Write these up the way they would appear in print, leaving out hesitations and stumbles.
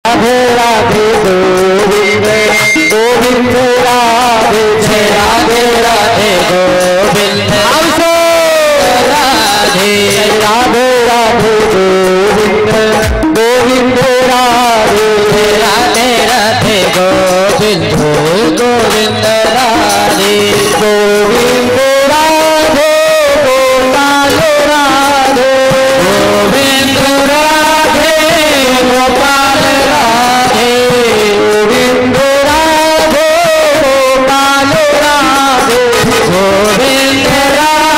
राधे राधे गोविंद गोविंद राधे जय राधे राधे गोविंद राधे राधे राधे गोविंद गोविंद राधे राधे राधे गोविंद गोविंद राधे गोविंद राधे गोपाल राधे गोविंद राधे गोपाल राधे गोविंद राधे गोपाल राधे गोविंद राधे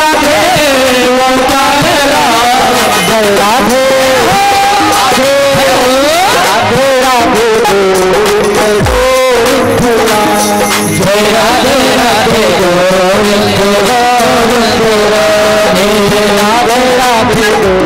गोपाल राधे राधे राधे राधे जय राधे राधे गोविंद गोविंद राधे राधे राधे गोविंद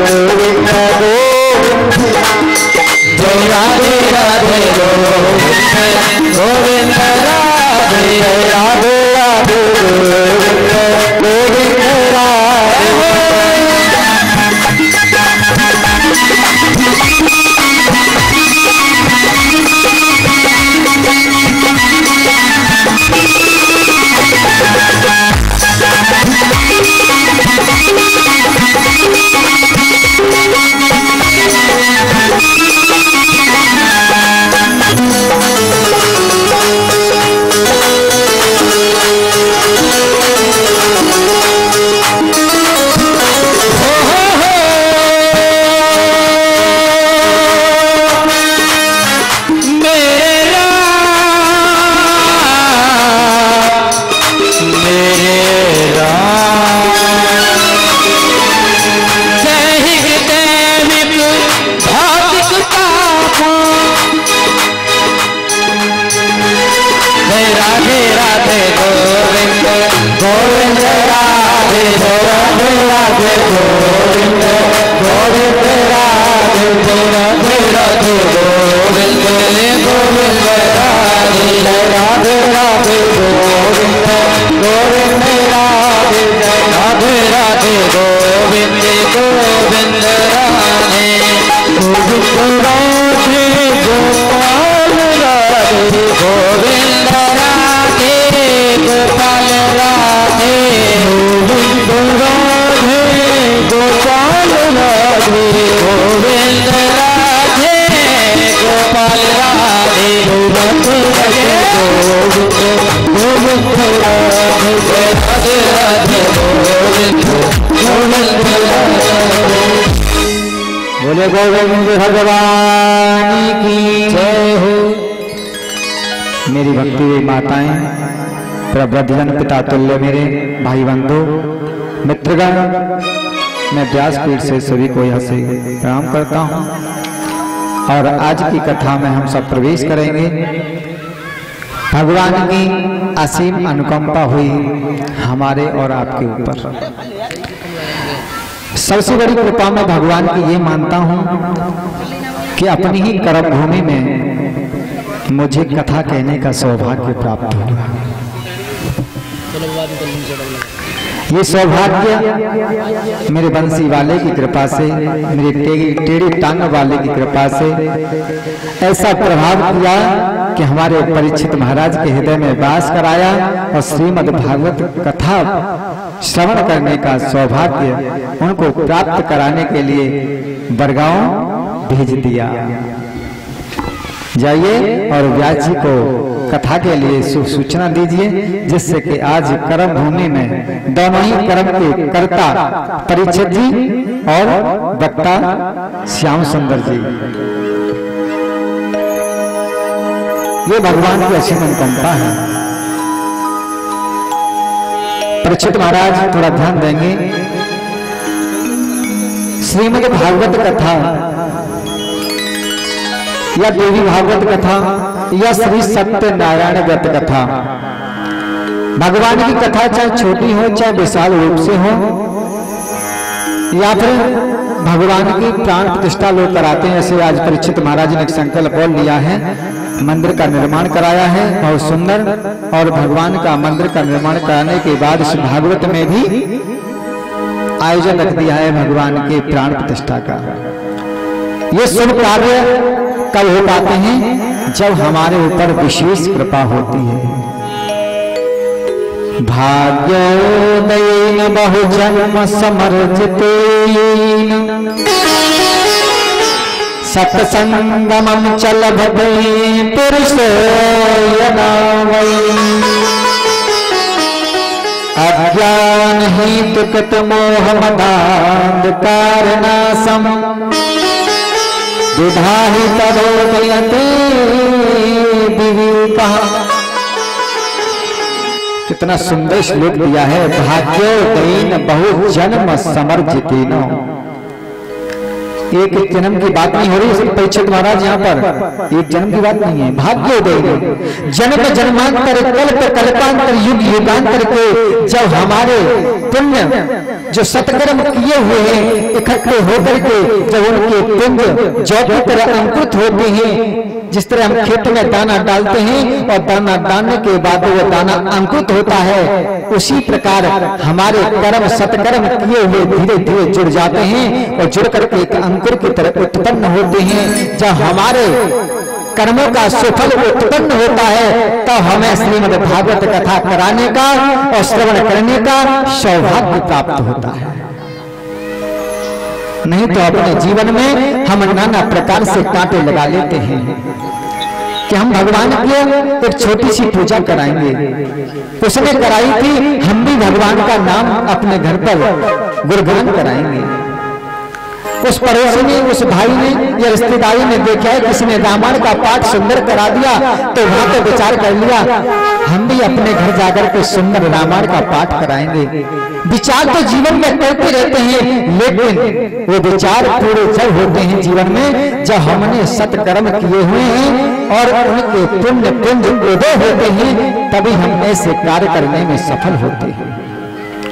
जय राधे राधे गोविंद गोविंद राधे राधे राधे गोविंद गोविंद राधे बोले गोविंद भगवान की जय हो। मेरी भक्ति हुई माताएं, प्रबुद्धजन पिता तुल्य मेरे भाई बंधु मित्रगण, मैं व्यासपीठ से सभी को यहाँ से प्रणाम करता हूँ और आज की कथा में हम सब प्रवेश करेंगे। भगवान की असीम अनुकंपा हुई हमारे और आपके ऊपर। सबसे बड़ी कृपा मैं भगवान की ये मानता हूँ कि अपनी ही कर्म भूमि में मुझे कथा कहने का सौभाग्य प्राप्त हुआ। ये सौभाग्य मेरे बंसी वाले की कृपा से, मेरे टेढ़ी टांग वाले की कृपा से ऐसा प्रभाव किया कि हमारे परीक्षित महाराज के हृदय में वास कराया और श्रीमद् भागवत कथा श्रवण करने का सौभाग्य उनको प्राप्त कराने के लिए बरगांव भेज दिया। जाइए और व्यास जी को कथा के लिए सूचना दीजिए, जिससे कि आज कर्म भूमि में दोनों ही कर्म के कर्ता परीक्षित जी और वक्ता श्याम सुंदर जी, ये भगवान की असीम अनुकंपा है। परीक्षित महाराज थोड़ा ध्यान देंगे। श्रीमद् भागवत कथा या देवी भागवत कथा या श्री सत्यनारायण व्रत कथा, भगवान की कथा चाहे छोटी हो चाहे विशाल रूप से हो, या फिर भगवान की प्राण प्रतिष्ठा लोग कराते हैं। ऐसे आज परीक्षित महाराज ने एक संकल्प और लिया है, मंदिर का निर्माण कराया है बहुत सुंदर, और भगवान का मंदिर का निर्माण कराने के बाद इस भागवत में भी आयोजन रख दिया है भगवान के प्राण प्रतिष्ठा का। ये शुभ कार्य कब हो पाते हैं? जब हमारे ऊपर विशेष कृपा होती है। भाग्योदयेन बहुजन्म समर्जितेन सत्संगमं च लभते पुरुषो यदा वै अज्ञान हेतु कृत मोह मदान्धकारनाशम विधाहि तदोदयते विवेकः। कितना सुंदर श्लोक दिया है। भाग्योदयेन बहुजन्म समर्जितेन। एक जन्म की बात नहीं हो रही परीक्षित महाराज, यहाँ पर एक जन्म की बात नहीं है। भाग्योदय जन्म जन्मांतर कल्प कल्पांतर युग युगांतर के जब हमारे पुण्य जो सत्कर्म किए हुए हैं इकट्ठे होकर के जब उनके पुण्य जौ की तरह अंकुरित होते हैं, जिस तरह हम खेत में दाना डालते हैं और दाना डालने के बाद वो दाना अंकुरित होता है, उसी प्रकार हमारे कर्म सत्कर्म किए हुए धीरे धीरे जुड़ जाते हैं और जुड़ करके एक अंकुर की तरह उत्पन्न होते हैं। जब हमारे कर्मों का सुफल उत्पन्न होता है तो हमें श्रीमद् भागवत कथा कराने का और श्रवण करने का सौभाग्य प्राप्त होता है। नहीं तो अपने जीवन में हम नाना प्रकार से कांटे लगा लेते हैं कि हम भगवान की एक छोटी सी पूजा कराएंगे। उसने कराई थी, हम भी भगवान का नाम अपने घर पर गुणगान कराएंगे। उस पड़ोसी ने, उस भाई ने या रिश्तेदारी ने देखा है किसी ने रामायण का पाठ सुंदर करा दिया तो वहां पे विचार कर लिया हम भी अपने घर जाकर के सुंदर रामायण का पाठ कराएंगे। विचार तो जीवन में करते रहते हैं, लेकिन वो विचार पूरे जब होते हैं जीवन में जब हमने सत्कर्म किए हुए हैं और उनके पुण्य पुंज उदय होते हैं, तभी हम ऐसे कार्य करने में सफल होते हैं।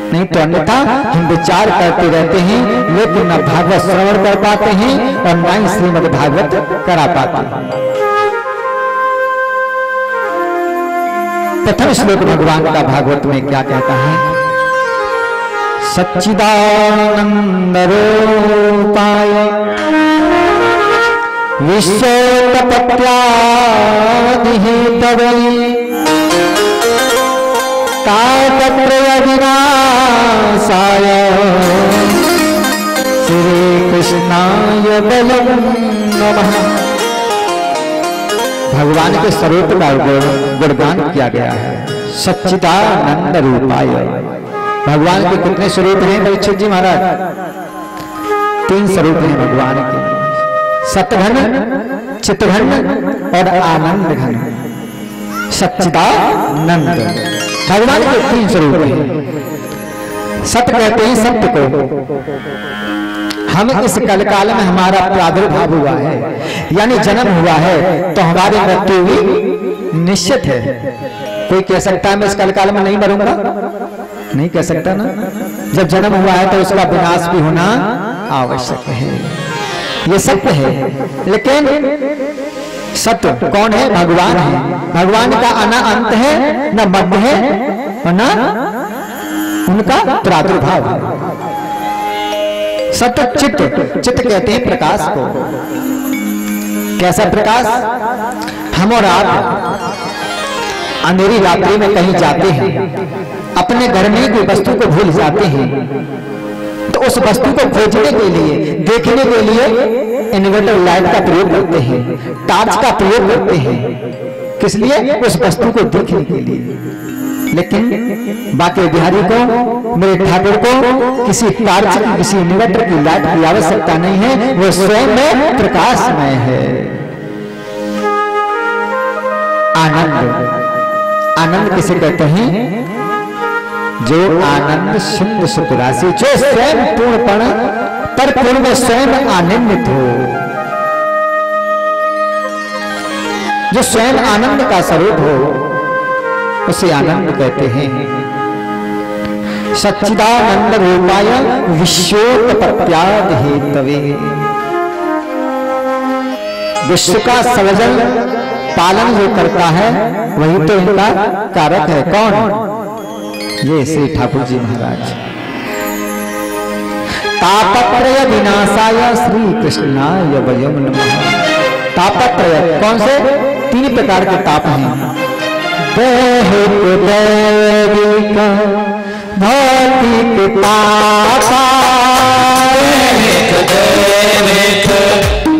नहीं तो अन्यथा हम विचार करते रहते हैं लेकिन न भागवत श्रवण कर पाते हैं और न ही श्रीमद् भागवत करा पाते हैं। प्रथम श्लोक भगवान का भागवत में क्या कहता है? सच्चिदानंद रूपाय विश्वोत्पत्त्यादिहेतवे तापत्रय विनाशाय श्री कृष्णाय बलं नमः। भगवान के स्वरूप का गुणगान किया गया है। सच्चिदानंद रूपाय। भगवान के कितने स्वरूप हैं परीक्षित जी महाराज? 3 स्वरूप हैं भगवान के, सतघन, चितघन और आनंद घन। सच्चिदानंद भगवान के 3 स्वरूप हैं। सत्य कहते हैं सत्य को। हम इस कलकाल में हमारा प्रादुर्भाव हुआ है यानी जन्म हुआ है तो हमारी मृत्यु भी निश्चित है। कोई कह सकता है मैं इस कलकाल में नहीं मरूंगा? नहीं कह सकता ना। जब जन्म हुआ है तो उसका विनाश भी होना आवश्यक है, ये सत्य है। लेकिन सत्य कौन है? भगवान है। भगवान का न अंत है न मध्य है और न उनका प्रादुर्भाव है। सत्य चित्त, चित्त कहते हैं प्रकाश को। कैसा प्रकाश? हम और आप अंधेरी रात्रि में कहीं जाते हैं, अपने घर में कोई वस्तु को भूल जाते हैं तो उस वस्तु को खोजने के लिए, देखने के लिए इन्वर्टर लाइट का प्रयोग करते हैं, टॉर्च का प्रयोग करते हैं। किस लिए? उस वस्तु को देखने के लिए। लेकिन बाकी बिहारी को, मेरे ठाकुर को किसी टॉर्च की, किसी इन्वर्टर की लाइट की आवश्यकता नहीं है। वो स्वयं में प्रकाशमय है। आनंद, आनंद किसे कहते हैं? जो आनंद सिंधु सुख राशि, जो स्वयं पूर्णपण पर पूर्ण में स्वयं आनंदित हो, जो स्वयं आनंद का स्वरूप हो, उसे आनंद कहते हैं। सच्चिदानंद रूपाय विश्वोत्पत्त्यादिहेतवे। विश्व का सृजन पालन जो करता है वही तो इनका कारक है। कौन? ये श्री ठाकुर जी महाराज। तापत्रय विनाशाय श्री कृष्णाय वयं नमः। तापत्रय कौन से? 3 प्रकार के ताप हैं। दैहिक दैविक भौतिक तापा, दैहिक दैविक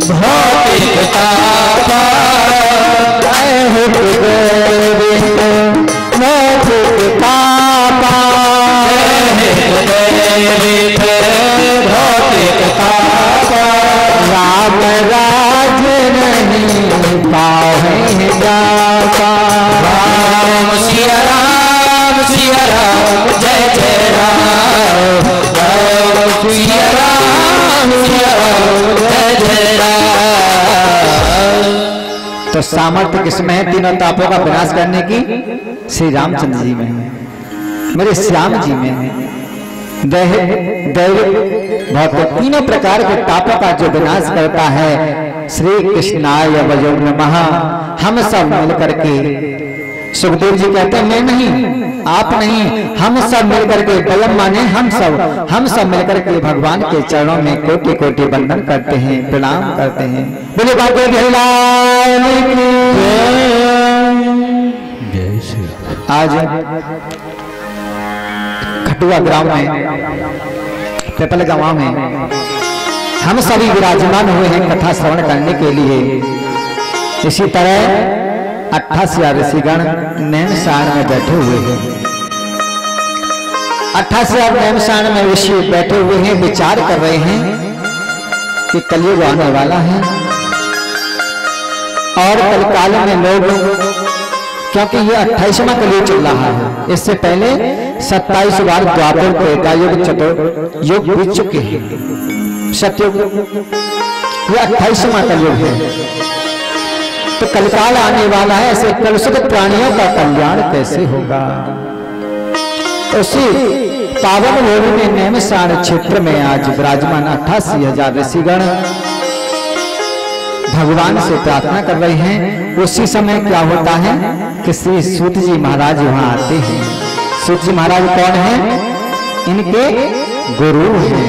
भौतिक तापा, दैहिक दैविक भौतिक तापा, दैहिक दैविक भौतिक तापा, राम राज नहीं पावे जाता। राम सिया राम जय जय राम, राम सिया राम जय जय राम। तो सामर्थ्य किसमें है? तीनों तापों का विनाश करने की श्री रामचंद्र जी में है, मेरे श्याम जी में है। दैहिक दैविक भौतिक तीनों प्रकार के तापों का जो विनाश करता है श्री कृष्णाय वयो नमः। हम सब मिलकर के, सुखदेव जी कहते हैं मैं नहीं, आप नहीं, हम सब मिलकर के, वयम माने हम सब मिलकर के भगवान के चरणों में कोटि कोटि वंदन करते हैं, प्रणाम करते हैं। बोले बाबा बिरलाल की जय। आज खटुआ ग्राम में, पेपल गांव में हम सभी विराजमान हुए हैं कथा श्रवण करने के लिए। इसी तरह 88 ऋषिगण नैनशान में बैठे हुए हैं। 88 नैनशान में ऋषि बैठे हुए हैं, विचार कर रहे हैं कि कलयुग आने वाला है और कलकाल में लोग, क्योंकि ये 28वां कलयुग चल रहा है, इससे पहले 27 बार द्वापर त्रेतायुग चतुर्युग बीत चुके हैं, सतयुग, ये 28वां कलयुग है। तो कलकाल आने वाला है, ऐसे कलुषित प्राणियों का कल्याण कैसे होगा? उसी पावन भूमि में नैमिषारण्य क्षेत्र में आज विराजमान 88,000 ऋषिगण भगवान से प्रार्थना कर रहे हैं। उसी समय क्या होता है कि श्री सूत जी महाराज वहां आते हैं। सूत जी महाराज कौन है? इनके गुरु हैं।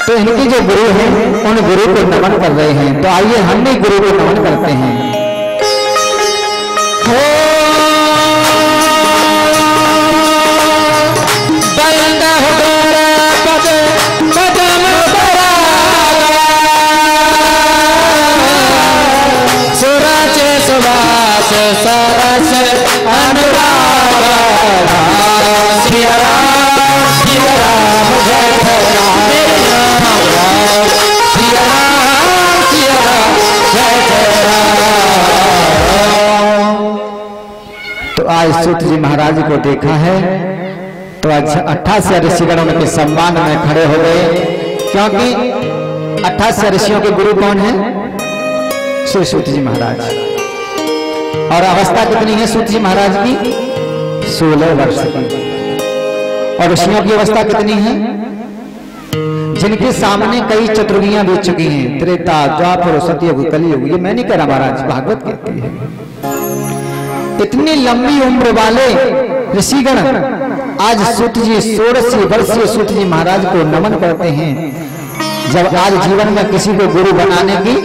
तो इनके जो गुरु हैं उन गुरु को नमन कर रहे हैं। तो आइए हम भी गुरु को नमन करते हैं। सरस अनुराग श्री राम श्री राम जय राम श्री राम जय जय राम। तो आज सूत जी महाराज को देखा है तो आज 88 ऋषिगणों के सम्मान में खड़े हो गए, क्योंकि 88 ऋषियों के गुरु कौन है? श्री सूत जी महाराज। और अवस्था कितनी है सूत जी महाराज की? 16 वर्ष की। और ऋषियों की अवस्था कितनी है? जिनके सामने कई चतुर्युगियां बीत चुकी हैं, त्रेता द्वापर सतयुग कलियुग। ये मैं नहीं कह रहा, महाराज भागवत कहती है। इतनी लंबी उम्र वाले ऋषिगण आज सूत जी 16 वर्षीय सूत जी महाराज को नमन करते हैं। जब आज जीवन में किसी को गुरु बनाने की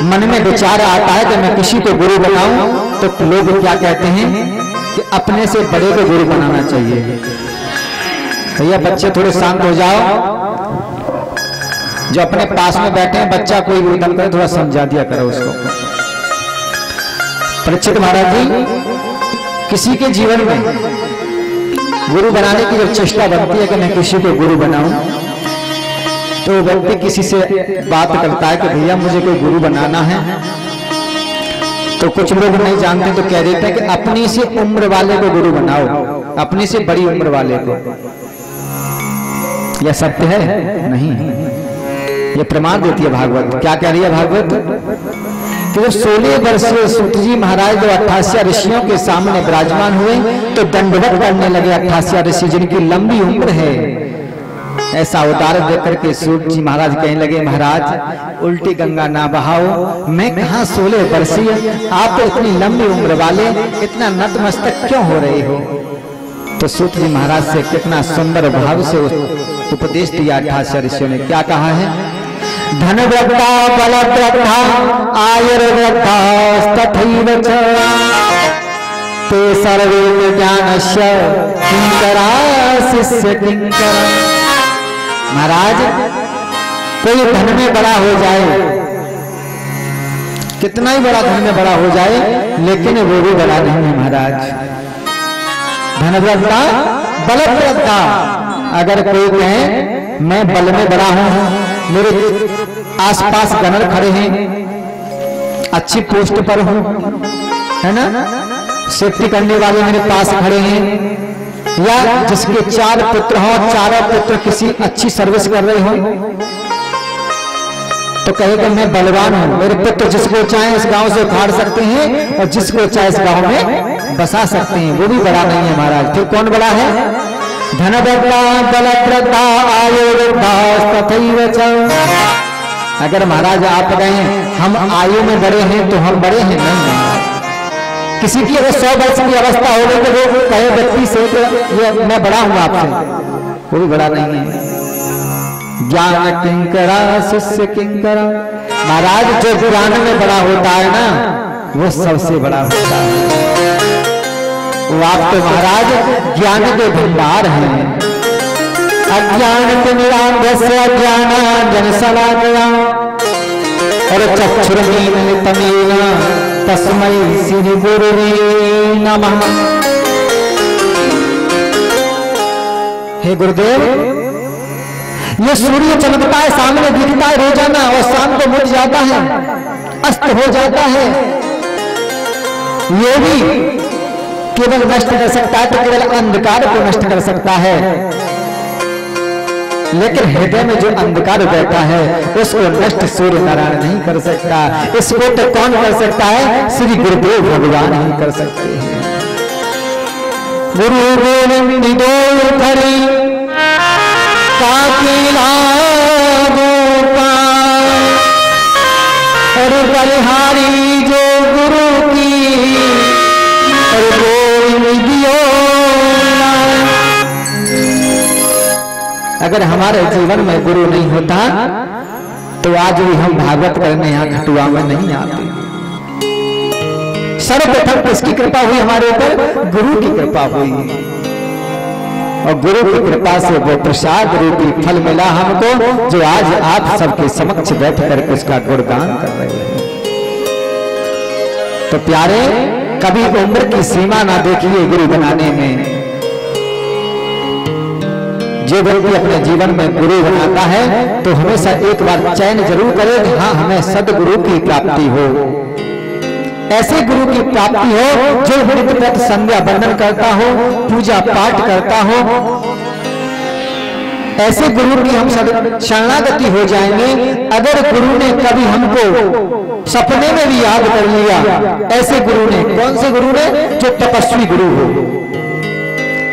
मन में विचार आता है कि मैं किसी को गुरु बनाऊं, तो लोग क्या कहते हैं कि अपने से बड़े को गुरु बनाना चाहिए। भैया बच्चे थोड़े शांत हो जाओ, जो अपने पास में बैठे हैं बच्चा कोई भी उदम करे थोड़ा समझा दिया करो उसको। परीक्षित महाराज जी, किसी के जीवन में गुरु बनाने की जब चेष्टा बनती है कि मैं किसी को गुरु बनाऊं, तो व्यक्ति किसी से बात करता है कि भैया मुझे कोई गुरु बनाना है, तो कुछ लोग नहीं जानते तो कह देते हैं कि अपनी से उम्र वाले को गुरु बनाओ, अपनी से बड़ी उम्र वाले को। यह सत्य है? नहीं, ये प्रमाण देती है भागवत। क्या कह रही है भागवत? कि जब 16 वर्षीय सूत जी महाराज जो 88 ऋषियों के सामने विराजमान हुए तो दंडवत करने लगे 88 ऋषि जिनकी लंबी उम्र है। ऐसा अवतार देख करके सूत जी महाराज कहने लगे, महाराज उल्टी गंगा ना बहाओ, मैं कहाँ 16 वर्षीय, आप तो इतनी लंबी उम्र वाले, इतना नतमस्तक क्यों हो रहे हो? तो सूत जी महाराज से कितना सुंदर भाव से उपदेश दिया 88 ऋषियों ने। क्या कहा है? धन वृद्धा बल वृद्धा आयुर्वृद्धा तथैव च ते सर्वे ज्ञानस्य किंकरा शिष्य किंकरा। महाराज कोई धन में बड़ा हो जाए, कितना ही बड़ा धन में बड़ा हो जाए, लेकिन वो भी बड़ा नहीं है महाराज। धनवृद्धा बलवृद्धा, अगर कोई कहे मैं बल में बड़ा हूं, मेरे आसपास गणर खड़े हैं, अच्छी पोस्ट पर हूं, है ना, सेफ्टी करने वाले मेरे पास खड़े हैं, या जिसके 4 पुत्र हो, चारों पुत्र किसी अच्छी सर्विस कर रहे हो, तो कहेगा मैं बलवान हूं, मेरे पुत्र जिसको चाहे इस गांव से उखाड़ सकते हैं और जिसको चाहे इस गांव में बसा सकते हैं, वो भी बड़ा नहीं है महाराज। फिर कौन बड़ा है? धनवृद्धा बलवृद्धा आयुर्वृद्धा तथैव च। अगर महाराज आप गए हम आयु में बड़े हैं तो हम बड़े हैं नहीं। किसी की अगर 100 वर्ष की अवस्था हो गई तो वो कहे व्यक्ति से कि ये मैं बड़ा हूं आपसे, वो भी बड़ा नहीं है। ज्ञान किंकरा शिष्य किंकरा। महाराज जो ज्ञान में बड़ा होता है ना, वो सबसे बड़ा होता है। वो आप तो महाराज ज्ञान के भंडार हैं। अज्ञान के निरांध्य अज्ञानांजन शलाकया और चक्षुर्मीलितमेन तस्मै श्री गुरुवे नमः। हे गुरुदेव, ये सूर्य चमकता है, सामने दिखता है रोजाना और शाम को मुड़ जाता है, अस्त हो जाता है। ये भी केवल नष्ट कर सकता है, तो केवल अंधकार को नष्ट कर सकता है, लेकिन हृदय में जो अंधकार बैठा है उसको नष्ट सूर्य नारायण नहीं कर सकता। इसको तो कौन कर सकता है? श्री गुरुदेव भगवान ही कर सकते हैं। गुरु गोविंद दो खरी काकिला गोपाल और बलिहारी जो गुरु की और गोविंद दियो। अगर हमारे जीवन में गुरु नहीं होता तो आज भी हम भागवत करने यहाँ खटुआ में नहीं आते। सर्वप्रथम किसकी कृपा हुई हमारे ऊपर? गुरु की कृपा हुई, और गुरु की कृपा से वो प्रसाद रूपी फल मिला हमको, जो आज आप सबके समक्ष बैठ करके उसका गुणगान कर रहे हैं। तो प्यारे, कभी उम्र की सीमा ना देखिए गुरु बनाने में। जो व्यक्ति अपने जीवन में गुरु बनाता है तो हमेशा एक बार चयन जरूर करे कि हाँ हमें सदगुरु की प्राप्ति हो, ऐसे गुरु की प्राप्ति हो जो नित्य संध्या बंदन करता हो, पूजा पाठ करता हो। ऐसे गुरु की हम शरणागति हो जाएंगे। अगर गुरु ने कभी हमको सपने में भी याद कर लिया, ऐसे गुरु ने, कौन से गुरु ने? जो तपस्वी गुरु हो।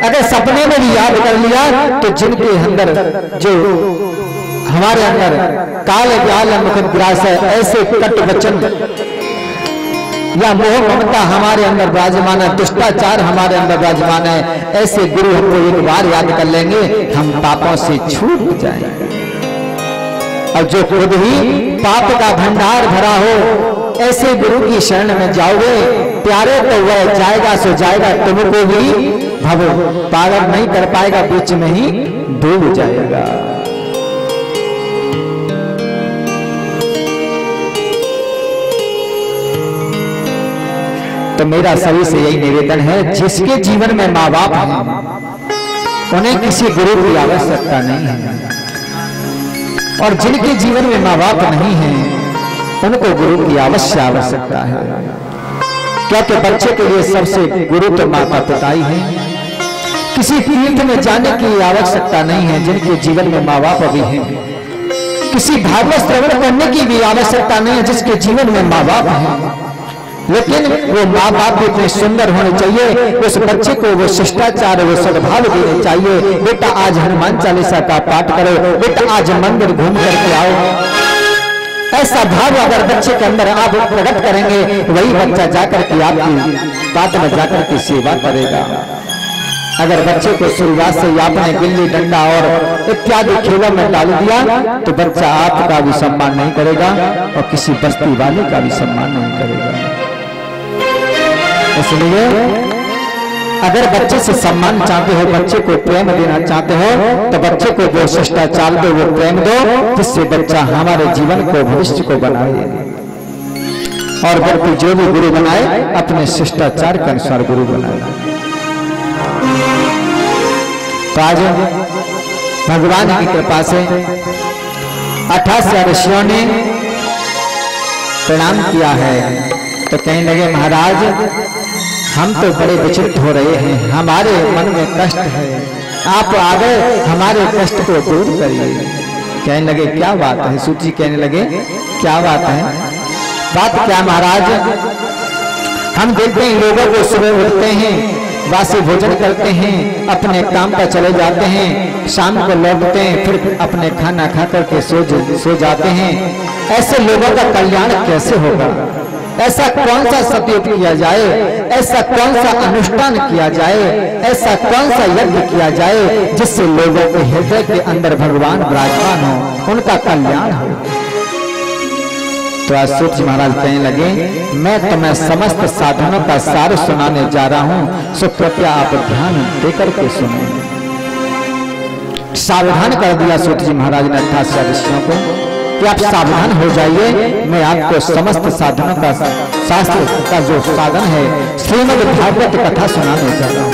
अगर सपने में भी याद कर लिया तो जिनके अंदर, जो हमारे अंदर काल व्याल मुख ग्रास है, ऐसे कट वचन या मोह ममता हमारे अंदर विराजमान है, दुष्टाचार हमारे अंदर विराजमान है, ऐसे गुरु हमको एक बार याद कर लेंगे, हम पापों से छूट जाएंगे। और जो खुद ही पाप का भंडार भरा हो, ऐसे गुरु की शरण में जाओगे प्यारे, तो वह जाएगा सो जाएगा, तुमको भी भव पार नहीं कर पाएगा, बीच में ही डूब जाएगा। तो मेरा सभी से यही निवेदन है, जिसके जीवन में माँ बाप हैं उन्हें किसी गुरु की आवश्यकता नहीं है, और जिनके जीवन में माँ बाप नहीं है उनको गुरु की अवश्य आवश्यकता है। क्योंकि बच्चे के लिए सबसे गुरु तो माता पिता ही है। किसी तीर्थ में जाने की आवश्यकता नहीं है जिनके जीवन में माँ बाप भी हैं। किसी भागवत श्रवण करने की भी आवश्यकता नहीं है जिसके जीवन में माँ बाप हैं। लेकिन वो माँ बाप भी इतने सुंदर होने चाहिए, उस बच्चे को वो शिष्टाचार, वो सद्भाव देने चाहिए। बेटा आज हनुमान चालीसा का पाठ करो, बेटा आज मंदिर घूम करके आओ। ऐसा भाव अगर बच्चे के अंदर आप प्रकट करेंगे, वही बच्चा जाकर के आपकी बात में जाकर के सेवा करेगा। अगर बच्चे को शुरुआत से आपने गिल्ली डंडा और इत्यादि खेलों में डाल दिया तो बच्चा आपका भी सम्मान नहीं करेगा और किसी बस्ती वाले का भी सम्मान नहीं करेगा। इसलिए अगर बच्चे से सम्मान चाहते हो, बच्चे को प्रेम देना चाहते हो, तो बच्चे को जो शिष्टाचार दो वो प्रेम दो, जिससे बच्चा हमारे जीवन को भविष्य को बनाए। और व्यक्ति जो भी गुरु बनाए अपने शिष्टाचार के अनुसार गुरु बनाए। तो आज भगवान की कृपा से 28 ऋषियों ने प्रणाम किया है। तो कहने लगे महाराज हम तो बड़े विचलित हो रहे हैं, हमारे मन में कष्ट है, आप आ गए हमारे कष्ट को दूर करिए। कहने लगे क्या बात है? सूत जी कहने लगे क्या बात है? बात क्या महाराज? हम देखते हैं लोगों को सुबह उठते हैं, वासी भोजन करते हैं, अपने काम पर चले जाते हैं, शाम को लौटते हैं, फिर अपने खाना खा करके सो जाते हैं। ऐसे लोगों का कल्याण कैसे होगा? ऐसा कौन सा सत्योग किया जाए, ऐसा कौन सा अनुष्ठान किया जाए, ऐसा कौन सा यज्ञ किया जाए जिससे लोगों के हृदय के अंदर भगवान विराजमान हो, उनका कल्याण हो? तो आज सूत जी महाराज कहने लगे मैं तुम्हें समस्त साधनों का सार सुनाने जा रहा हूं, सो कृपया आप ध्यान देकर के सुने। सावधान कर दिया सूत जी महाराज ने 28 ऋषियों को कि आप सावधान हो जाइए, मैं आपको समस्त साधनों का शास्त्र का जो साधन है श्रीमद् भागवत कथा सुनाने जा रहा हूं।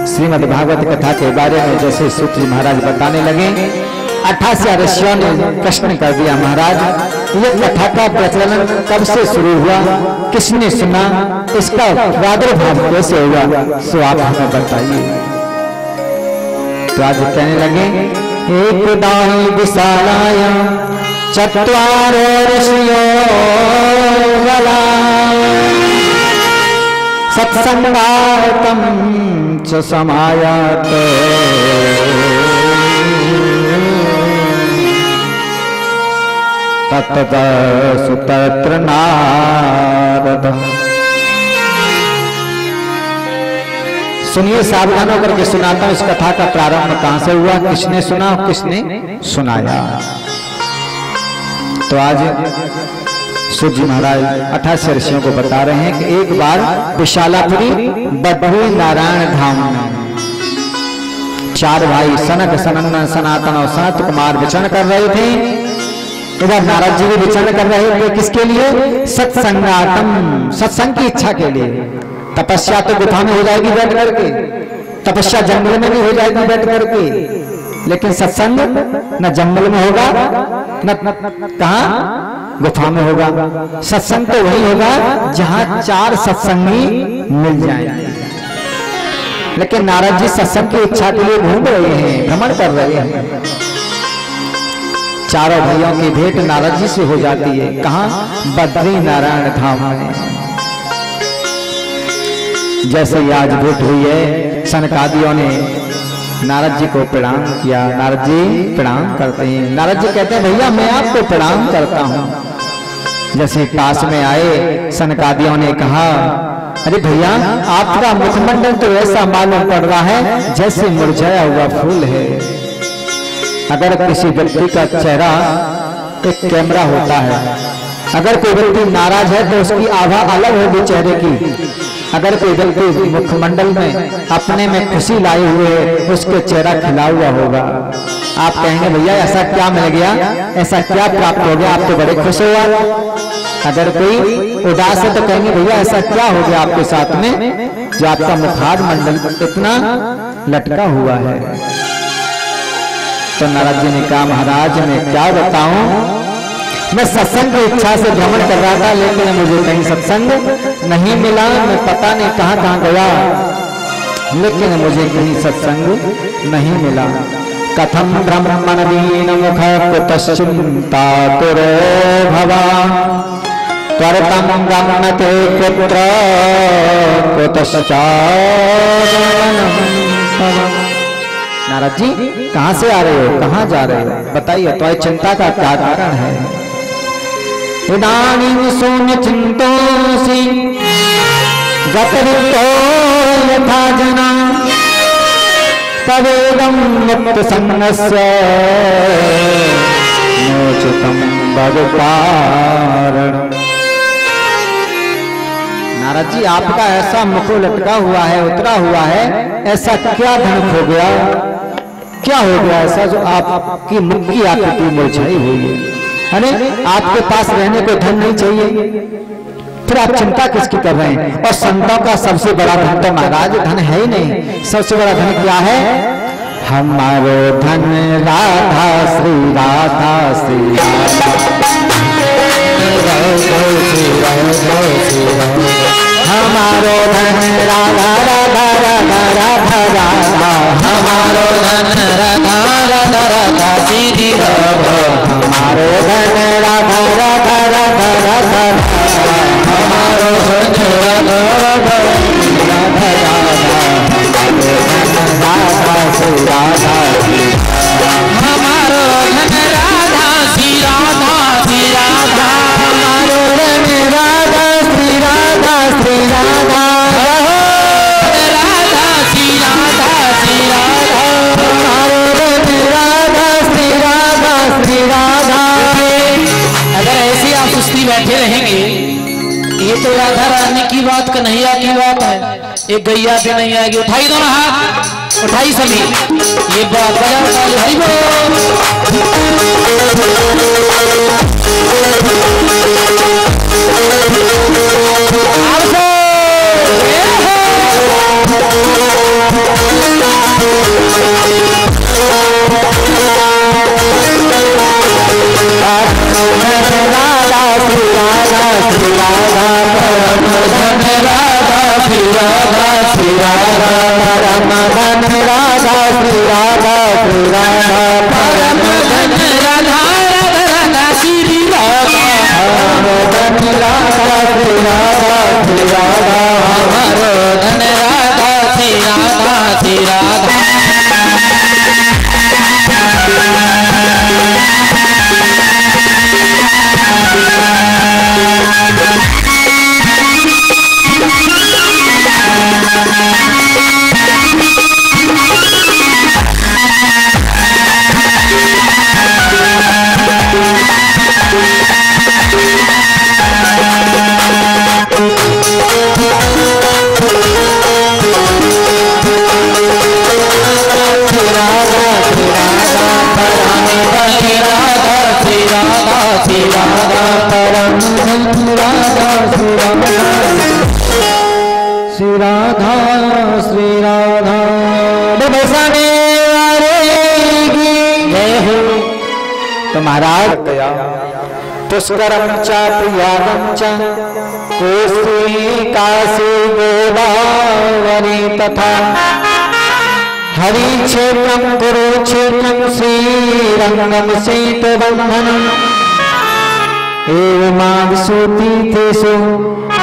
श्रीमद् भागवत कथा के बारे में जैसे सूत जी महाराज बताने लगे, 28 ऋषियों ने प्रश्न कर दिया महाराज ये कथा का प्रचलन कब से शुरू हुआ, किसने सुना, इसका प्रादुर्भाव कैसे हुआ, सो आप हमें बताइए। तो आज कहने लगे एक दाई विशालाया चत्वारो ऋषियो वला सत्संगातम च समायात तत्र सुतत्र नारद। सुनिए सावधान होकर के सुनाता हूं इस कथा का प्रारंभ कहां से हुआ, किसने सुना, किसने सुनाया। तो आज सूत जी महाराज 28 ऋषियों को बता रहे हैं कि एक बार विशालापुरी बद्री नारायण धाम में 4 भाई सनक सनंदन सनातन और सनत कुमार विचरण कर रहे थे। इधर नारद जी भी विचरण कर रहे थे किसके लिए? सत्संगातम, सत्संग की इच्छा के लिए। तपस्या तो गुफा में हो जाएगी बैठ करके, तपस्या जंगल में भी हो जाएगी बैठ करके, लेकिन सत्संग न जंगल में होगा न कहां गुफा में होगा। सत्संग तो वही होगा जहां 4 सत्संगी मिल जाएंगे। लेकिन नारद जी सत्संग की इच्छा के लिए घूम रहे हैं, भ्रमण कर रहे हैं। चारों भाइयों की भेंट नारद जी से हो जाती है, कहां? बद्री नारायण धाम में। जैसे ही आज भेंट हुई है, सनकादियों ने नारद जी को प्रणाम किया। नारद जी प्रणाम करते हैं। नारद जी कहते हैं भैया मैं आपको प्रणाम करता हूं। जैसे पास में आए, सनकादियों ने कहा अरे भैया आपका मुखमंडल तो ऐसा मालूम पड़ रहा है जैसे मुरझाया हुआ फूल है। अगर किसी व्यक्ति का चेहरा एक कैमरा होता है, अगर कोई व्यक्ति नाराज है तो उसकी आभा अलग होगी चेहरे की। अगर कोई व्यक्ति मुखमंडल में अपने में खुशी लाए हुए है, उसके चेहरा खिला हुआ होगा। आप कहेंगे भैया ऐसा क्या मिल गया, ऐसा क्या प्राप्त हो गया, आप तो बड़े खुश हुआ। अगर कोई उदास है तो कहेंगे भैया ऐसा क्या हो गया आपके साथ में जो आपका मुखार मंडल इतना लटका हुआ है। तो नारद जी ने कहा महाराज मैं क्या बताऊं, मैं सत्संग की इच्छा से भ्रमण कर रहा था लेकिन मुझे कहीं सत्संग नहीं मिला। मैं पता नहीं कहां कहां गया लेकिन मुझे कहीं सत्संग नहीं मिला। कथम ब्रह्मण दीन मुख कुतश्चिंता तुरो भवा त्वरतम गमनते पुत्र नारद जी कहां से आ रहे हो, कहां जा रहे हो, बताइए तो चिंता का क्या कारण है। इदानीं शून्य चिंतोषि गतरितो यथा जना तवेदं मुक्त संगस्य मोचितं बदपारण। नारद जी, आपका ऐसा मुख लटका हुआ है, उतरा हुआ है, ऐसा क्या धन खो गया, क्या हो गया ऐसा जो आपकी मुख की आकृति मुरझाई हुई है? अरे आपके पास रहने को धन नहीं चाहिए, फिर आप चिंता किसकी कर रहे हैं? और संतों का सबसे बड़ा धन तो महाराज धन है ही नहीं, सबसे बड़ा धन क्या है? हमारो धन राधा श्री राधा श्री हमारो धन राधा राधा राधा राधा राधा हमारो धन राधा राधा राधा श्री राधा हमारो धन राधा राधा राधा राधा हमारो धन राधा राधा राधा राधा श्री राधा हमारो धन राधा श्री राधा श्री राधा हमारो धन राधा श्री राधा श्री राधा राधा श्री राधा श्री राधा हमारो धन राधा श्री राधा श्री राधा। अगर ऐसे आप सुस्ती बैठे रहेंगे, ये तो राधा रानी की बात कन्हैया की बात है, एक गैया भी नहीं आएगी। उठाई दोनों हाथ, उठाई सभी, ये बात हरि महाराज पुष्करम च प्रियागम च कोशी काशी गोदावरी तथा हरि क्षेत्रम कुरुक्षेत्रम श्रीरंगम सेतुबंधनम एवं सूतीतेषु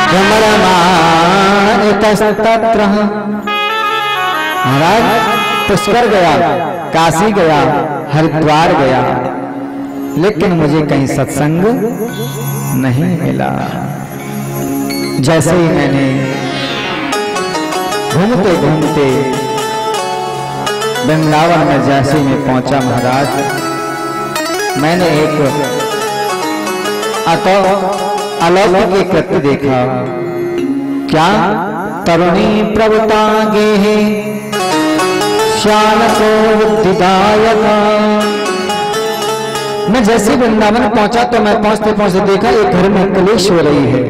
भ्रमरमाण तत्र। महाराज पुष्कर गया, काशी गया, हरिद्वार गया, लेकिन मुझे कहीं सत्संग नहीं मिला। जैसे ही मैंने घूमते घूमते वृंदावन में जैसे में पहुंचा महाराज, मैंने एक अलौकिक कृत्य देखा। क्या? तरुणी प्रवतांगे है श्यानको बुद्धिदायका। मैं जैसे वृंदावन पहुंचा तो मैं पहुंचते पहुंचते देखा एक घर में कलेश हो रही है,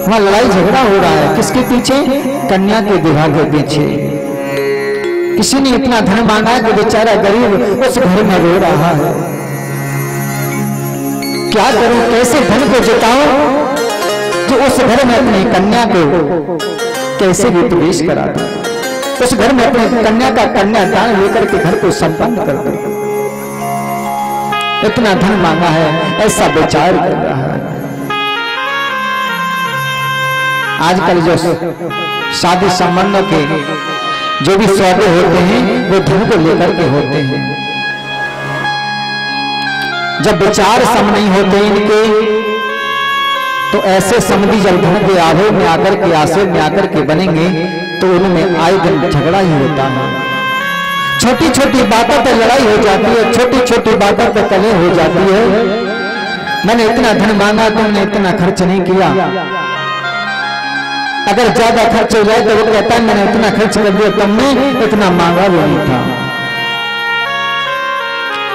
वहां लड़ाई झगड़ा हो रहा है। किसके पीछे? कन्या के विवाह के पीछे। किसी ने इतना धन मांगा है कि बेचारा गरीब उस घर में रो रहा है। क्या करूं, कैसे धन को जुटाऊं जो उस घर में अपनी कन्या को कैसे भी प्रवेश करा दूं, उस घर में अपनी कन्या का कन्यादान लेकर के घर को संपन्न कर दूं। इतना धन मांगा है, ऐसा विचार कर रहा है। आजकल जो शादी संबंधों के जो भी सौदे होते हैं वो धन को लेकर के होते हैं। जब विचार सम नहीं होते इनके तो ऐसे समधी जब धन के आभे में आकर के आश्रय में आकर के बनेंगे तो उनमें आए दिन झगड़ा ही होता है। छोटी छोटी बातों पर लड़ाई हो जाती है, छोटी छोटी बातों पर कलह हो जाती है। मैंने इतना धन मांगा, तुमने इतना खर्च नहीं किया। अगर ज्यादा खर्च हो जाए तो वो कहता है मैंने इतना खर्च कर दिया, तुमने इतना मांगा भी नहीं था।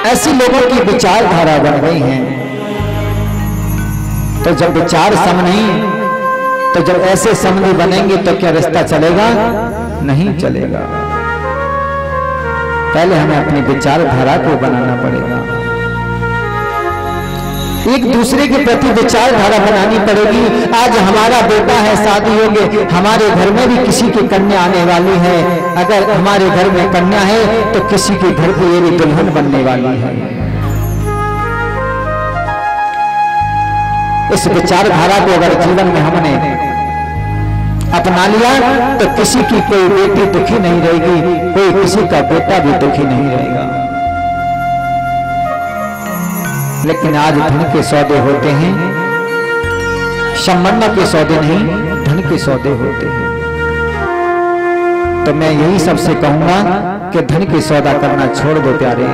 ऐसी लोगों की विचारधारा बन गई है। तो जब विचार सम नहीं, तो जब ऐसे समझ बनेंगे तो क्या रिश्ता चलेगा? नहीं चलेगा। पहले हमें अपनी विचारधारा को बनाना पड़ेगा, एक दूसरे के प्रति विचारधारा बनानी पड़ेगी। आज हमारा बेटा है, शादी होंगे, हमारे घर में भी किसी की कन्या आने वाली है। अगर हमारे घर में कन्या है तो किसी के घर की ये भी दुल्हन बनने वाली है। इस विचारधारा को अगर जीवन में हमने अपना लिया तो किसी की कोई बेटी दुखी नहीं रहेगी, कोई किसी का बेटा भी दुखी नहीं रहेगा। लेकिन आज धन के सौदे होते हैं, संबंधों के सौदे नहीं, धन के सौदे होते हैं। तो मैं यही सबसे कहूंगा कि धन के सौदा करना छोड़ दो प्यारे।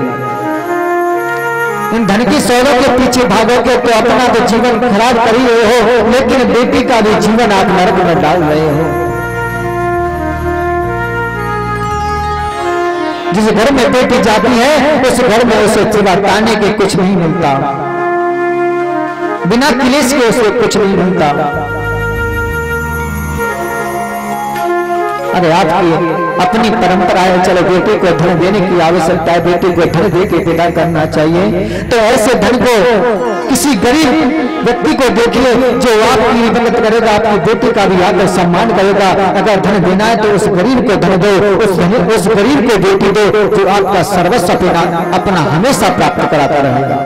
इन धन के सौदों के पीछे भागोगे तो अपना तो जीवन खराब कर ही रहे हो, लेकिन बेटी का भी जीवन आप नरक में डाल रहे हो। जिस घर में बेटी जाती है उस घर में उसे सिवा ताने के कुछ नहीं मिलता, बिना क्लेश के उसे कुछ नहीं मिलता। अरे आपकी अपनी परंपरा है, चलो बेटे को धन देने की आवश्यकता है, बेटे को धन दे के पैदा करना चाहिए। तो ऐसे धन को किसी गरीब व्यक्ति को देखिए जो आपकी मदद करेगा, आपकी बेटे का भी आकर सम्मान करेगा। अगर धन देना है तो उस गरीब को धन दो, उस गरीब को बेटी दो जो आपका सर्वस्व अपना हमेशा प्राप्त कराता रहेगा।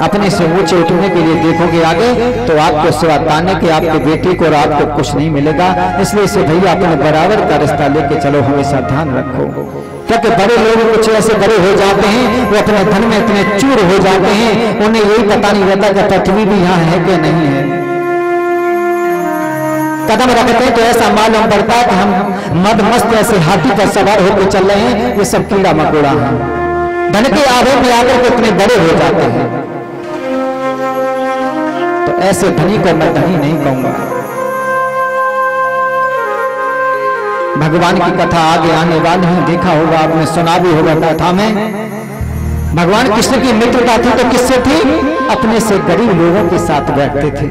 अपने से ऊंचे उठने के लिए देखोगे आगे तो आपको सिवा ताने के आपके बेटे को और आपको कुछ नहीं मिलेगा। इसलिए से भैया अपने बराबर का रिश्ता लेके चलो, हमेशा ध्यान रखो। क्योंकि बड़े लोग कुछ ऐसे बड़े हो जाते हैं, वो अपने धन में इतने चूर हो जाते हैं, उन्हें यही पता नहीं रहता कि पृथ्वी भी यहाँ है कि नहीं है। कदम रखते हैं तो ऐसा मालूम पड़ता है कि हम मद मस्त ऐसे हाथी पर सवार होकर चल रहे हैं, ये सब कीड़ा मकोड़ा है। धन के आभे में आकर के इतने बड़े हो जाते हैं। तो ऐसे धनी को मैं धनी नहीं कहूंगा। भगवान की कथा आगे आने वाली है, देखा होगा आपने, सुना भी होगा कथा में। भगवान कृष्ण की मित्रता थी तो किससे थी? अपने से गरीब लोगों के साथ बैठते थे।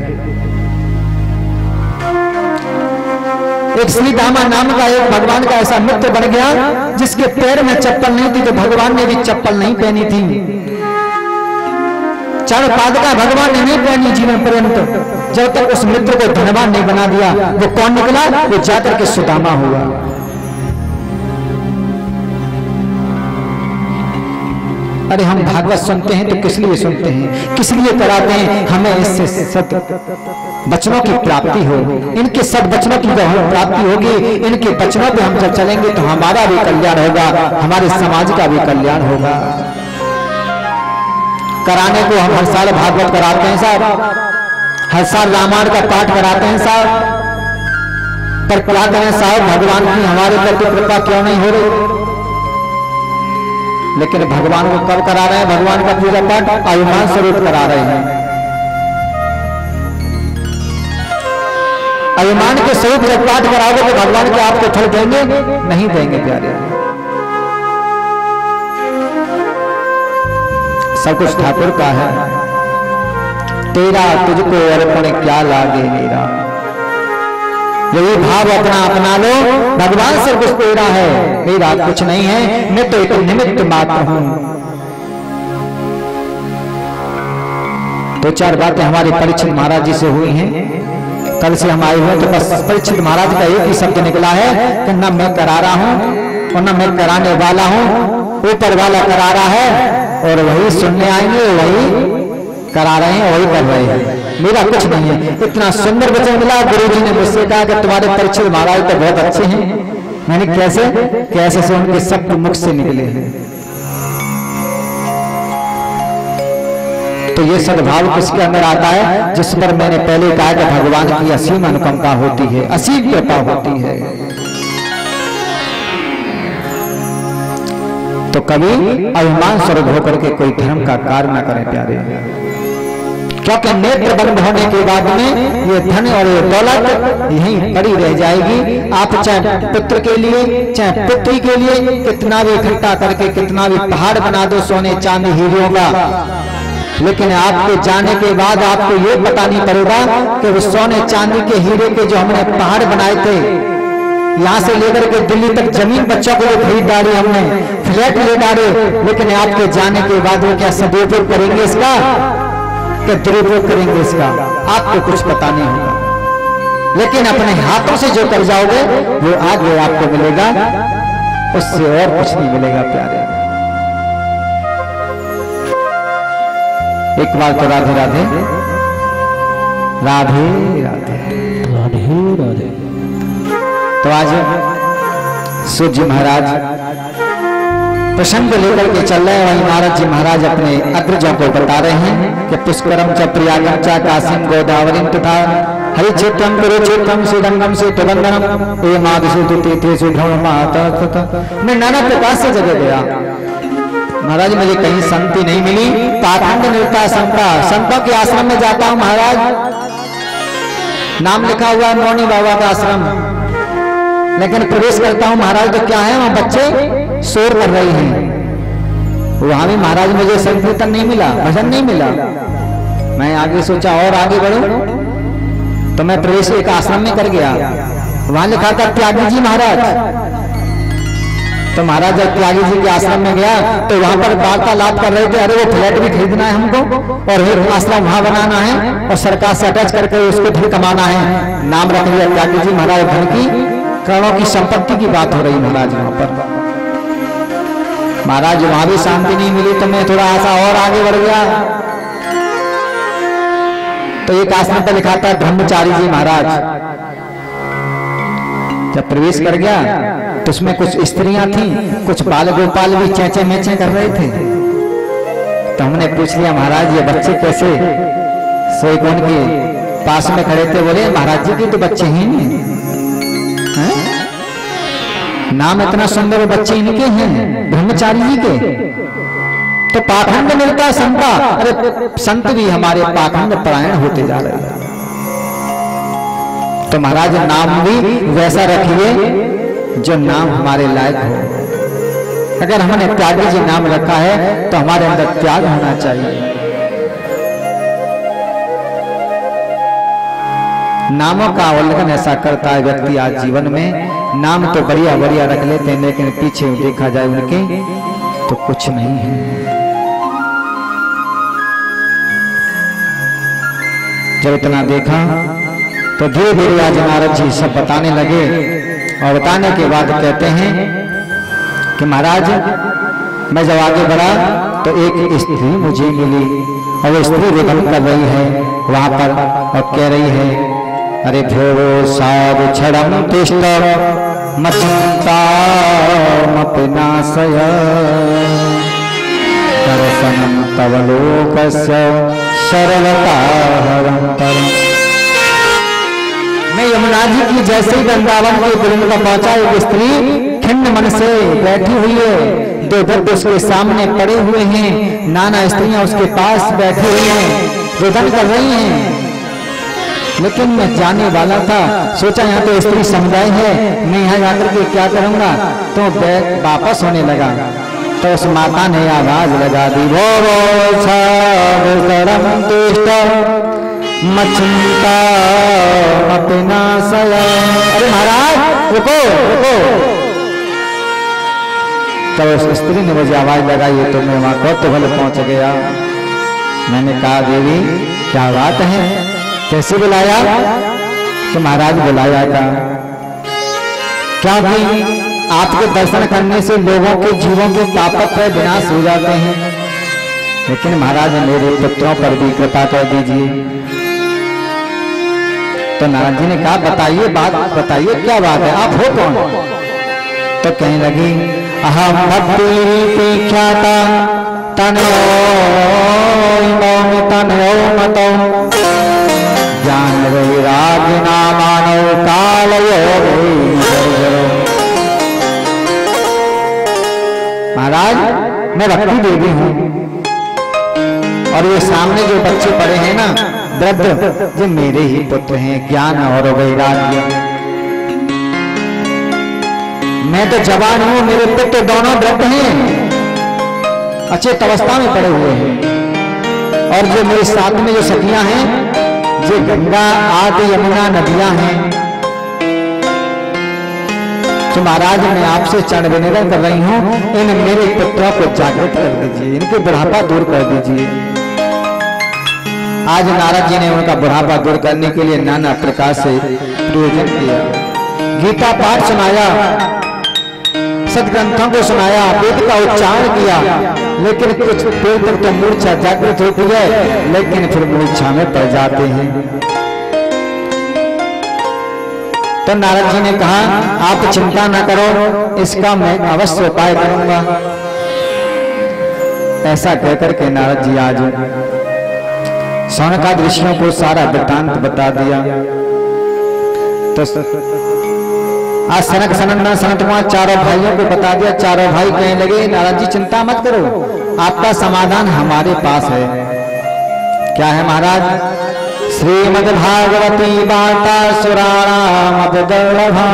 एक श्रीदामा नाम का एक भगवान का ऐसा मित्र बन गया जिसके पैर में चप्पल नहीं थी, तो भगवान ने भी चप्पल नहीं पहनी थी। चार पादका भगवान ने नहीं पहनी जीवन पर्यंत, जब तक उस मित्र को धनवान नहीं बना दिया। वो कौन निकला? वो जाकर के सुदामा हुआ। अरे हम भागवत सुनते हैं तो किस लिए सुनते हैं, किस लिए कराते हैं? हमें इससे सत वचनों की प्राप्ति हो, इनके सद वचनों की जब हमें प्राप्ति होगी, इनके वचनों पे हम जब चलेंगे तो हमारा भी कल्याण होगा, हमारे समाज का भी कल्याण होगा। कराने को हम हर साल भागवत कराते हैं साहब, हर साल रामायण का पाठ कराते हैं साहब, पर क्या करें साहब, भगवान की हमारे प्रति कृपा क्यों नहीं हो रही? लेकिन भगवान को कब करा रहे हैं? भगवान का पूजा पाठ अभिमान स्वरूप करा रहे हैं। अभिमान के स्वरूप जब पाठ कराओगे तो भगवान के आपको फल देंगे? नहीं देंगे प्यारे। सब कुछ ठाकुर का है, तेरा तुझको अर्पण क्या लागे मेरा। यही भाव अपना अपना लो, भगवान सब कुछ तेरा है, मेरा कुछ नहीं है, मैं तो एक निमित्त मात्र हूं। दो चार बातें हमारे परीक्षित महाराज जी से हुई हैं। कल से हम आए हुए तो बस परीक्षित महाराज का एक ही शब्द निकला है कि न मैं करा रहा हूं और न मैं कराने वाला हूं, ऊपर वाला करा रहा है और वही सुनने आएंगे, वही करा रहे हैं, वही कर रहे हैं, मेरा कुछ नहीं है। इतना सुंदर वचन मिला। गुरु जी ने मुझसे कहा कि तुम्हारे परीक्षित महाराज तो बहुत अच्छे हैं। मैंने कैसे से उनके शब्द मुख से निकले हैं। तो ये सद्भाव किसके अंदर आता है? जिस पर मैंने पहले कहा कि भगवान की असीम अनुकंपा होती है, असीम कृपा होती है। तो कभी अभिमान स्वरूप होकर के कोई धर्म का कार्य न करें प्यारे, क्योंकि नेत्र बंद होने के बाद में ये धन और ये दौलत यहीं पड़ी रह जाएगी। आप चाहे पुत्र के लिए चाहे पुत्री के लिए कितना भी इकट्ठा करके कितना भी पहाड़ बना दो सोने चांदी हीरों का, लेकिन आपके जाने के बाद आपको ये पता नहीं पड़ेगा कि वो सोने चांदी के हीरे के जो हमने पहाड़ बनाए थे, यहाँ से लेकर के दिल्ली तक जमीन बच्चों को खरीद डाली, हमने फ्लैट ले डाले, लेकिन आपके जाने के बाद वो क्या सदुपयोग करेंगे इसका, क्या दुरुपयोग करेंगे इसका, आपको कुछ पता नहीं होगा। लेकिन अपने हाथों से जो कर जाओगे वो आगे आपको मिलेगा, उससे और कुछ नहीं मिलेगा प्यारे। एक बार तो राधे राधे राधे राधे राधे राधे। तो आज सूर्य महाराज प्रसंग लेकर के चल रहे हैं। वहीं नारद जी महाराज अपने अग्रजों को बता रहे हैं कि पुष्करम च प्रयागम च काशीम गोदावरीम तथा हरिक्षेत्रम कुरुक्षेत्रम श्रीरंगम से तुबंधनम ये माधुसूत तीर्थेषु भ्रमण। मैं नाना प्रकार से जगह गया महाराज, मुझे कहीं संति नहीं मिली। पाखंड मिलता संता, संतों के आश्रम में जाता हूँ महाराज, नाम लिखा हुआ मौनी बाबा का आश्रम, लेकिन प्रवेश करता हूँ महाराज तो क्या है वहां बच्चे शोर कर रहे हैं। वहां भी महाराज मुझे संकीर्तन नहीं मिला, भजन नहीं मिला। मैं आगे सोचा और आगे बढ़ूं, तो मैं प्रवेश एक आश्रम में कर गया। वहां लिखा था त्यागी जी महाराज। तो महाराज जब त्यागी जी के आश्रम में गया तो वहां पर वार्तालाप कर रहे थे, अरे वो फ्लैट भी खरीदना है हमको और एक आश्रम वहां बनाना है और सरकार से अटैच करके उसको धन कमाना है। नाम रख लिया त्यागी जी महाराज, धन की करोड़ों की संपत्ति की बात हो रही महाराज वहां पर। महाराज वहां भी शांति नहीं मिली, तो मैं थोड़ा ऐसा और आगे बढ़ गया। तो एक आश्रम पर लिखा था ब्रह्मचारी जी महाराज। जब प्रवेश कर गया तो उसमें कुछ स्त्रियां थीं, कुछ बाल गोपाल भी चेचे मेचे कर रहे थे। तो हमने पूछ लिया महाराज ये बच्चे कैसे? सोई कौन के पास में खड़े थे, बोले महाराज जी के तो बच्चे ही नहीं हैं, नाम इतना सुंदर बच्चे इनके हैं ब्रह्मचारी जी के। तो पाखंड मिलता संता, अरे संत भी हमारे पाखंड परायण होते जा रहे हैं। तो महाराज नाम भी वैसा रखिए जो नाम हमारे लायक हो। अगर हमने त्यागी जी नाम रखा है तो हमारे अंदर त्याग होना चाहिए। नामों का अवलोकन ऐसा करता है व्यक्ति आज जीवन में, नाम तो बढ़िया बढ़िया रख लेते हैं लेकिन पीछे देखा जाए उनके तो कुछ नहीं है। जब इतना देखा तो धीरे धीरे आज नारद जी सब बताने लगे और बताने के बाद कहते हैं कि महाराज मैं जब आगे बढ़ा तो एक स्त्री मुझे मिली और वो स्त्री रोदन कर रही है वहां पर और कह रही है, अरे भो साव छड़म तिष्ठ मचिंतामपि नाशय दर्शनं तव लोकस्य सर्वताहरन्तरम्। मैं यमुना जी की जैसे ही वृंदावन के वृंद पर पहुंचा, एक स्त्री खिन्न मन से बैठी हुई है, दो दर्द उसके सामने पड़े हुए हैं, नाना स्त्रियां उसके पास बैठी हुई हैं, रोदन कर रही हैं। लेकिन मैं जाने वाला था, सोचा यहाँ तो स्त्री समुदाय है, मैं यहाँ जाकर के क्या करूंगा, तो बैग वापस होने लगा। तो उस माता ने आवाज लगा दी, भो मचिंता अपना सया। अरे महाराज रुको रुको। तब उस स्त्री ने मुझे आवाज लगाई तो मैं वहां को तो भले पहुंच गया। मैंने कहा देवी क्या बात है, कैसे बुलाया? तो महाराज बुलाया था क्योंकि आपके दर्शन करने से लोगों के जीवों के तापत्र विनाश हो जाते हैं, लेकिन महाराज मेरे पुत्रों पर भी कृपा कर दीजिए। तो नारद जी ने कहा बताइए बात बताइए क्या बात है, आप हो कौन? तो कहने लगी, अहम भक्ति ख्याता तन ज्ञान वैराग्य ना मानो काल महाराज मैं भक्ति देवी हूँ और ये सामने जो बच्चे पड़े हैं ना द्रव्य ये मेरे ही पुत्र हैं। ज्ञान और वैराग्य मैं तो जवान हूँ, मेरे पुत्र दोनों द्रव्य हैं, अचेत अवस्था में पड़े हुए हैं। और जो मेरे साथ में जो सखियां हैं जो गंगा आदि यमुना नदियां हैं। तो महाराज मैं आपसे चरण विनम्र कर रही हूँ, इन मेरे पुत्रों को जागृत कर दीजिए, इनके बुढ़ापा दूर कर दीजिए। आज नारद जी ने उनका बुढ़ापा दूर करने के लिए नाना प्रकार से प्रयोजन किया। गीता पाठ सुनाया, सदग्रंथों को सुनाया, वेद का उच्चारण किया, लेकिन कुछ देर तक तो मूर्छा जागृत होती है, लेकिन फिर मूर्छा में पड़ जाते हैं। तो नारद जी ने कहा आप चिंता न करो, इसका मैं अवश्य उपाय करूंगा। ऐसा कहकर के नारद जी आज सौनकादि ऋषियों को सारा वृत्तांत बता दिया। तो आज सनक सनंदन सनत कुमार चारों भाइयों को बता दिया। चारों भाई कहने लगे नारद जी चिंता मत करो, आपका समाधान हमारे पास है। क्या है महाराज? श्रीमद् भागवती वार्ता सुराणाम दुर्लभा।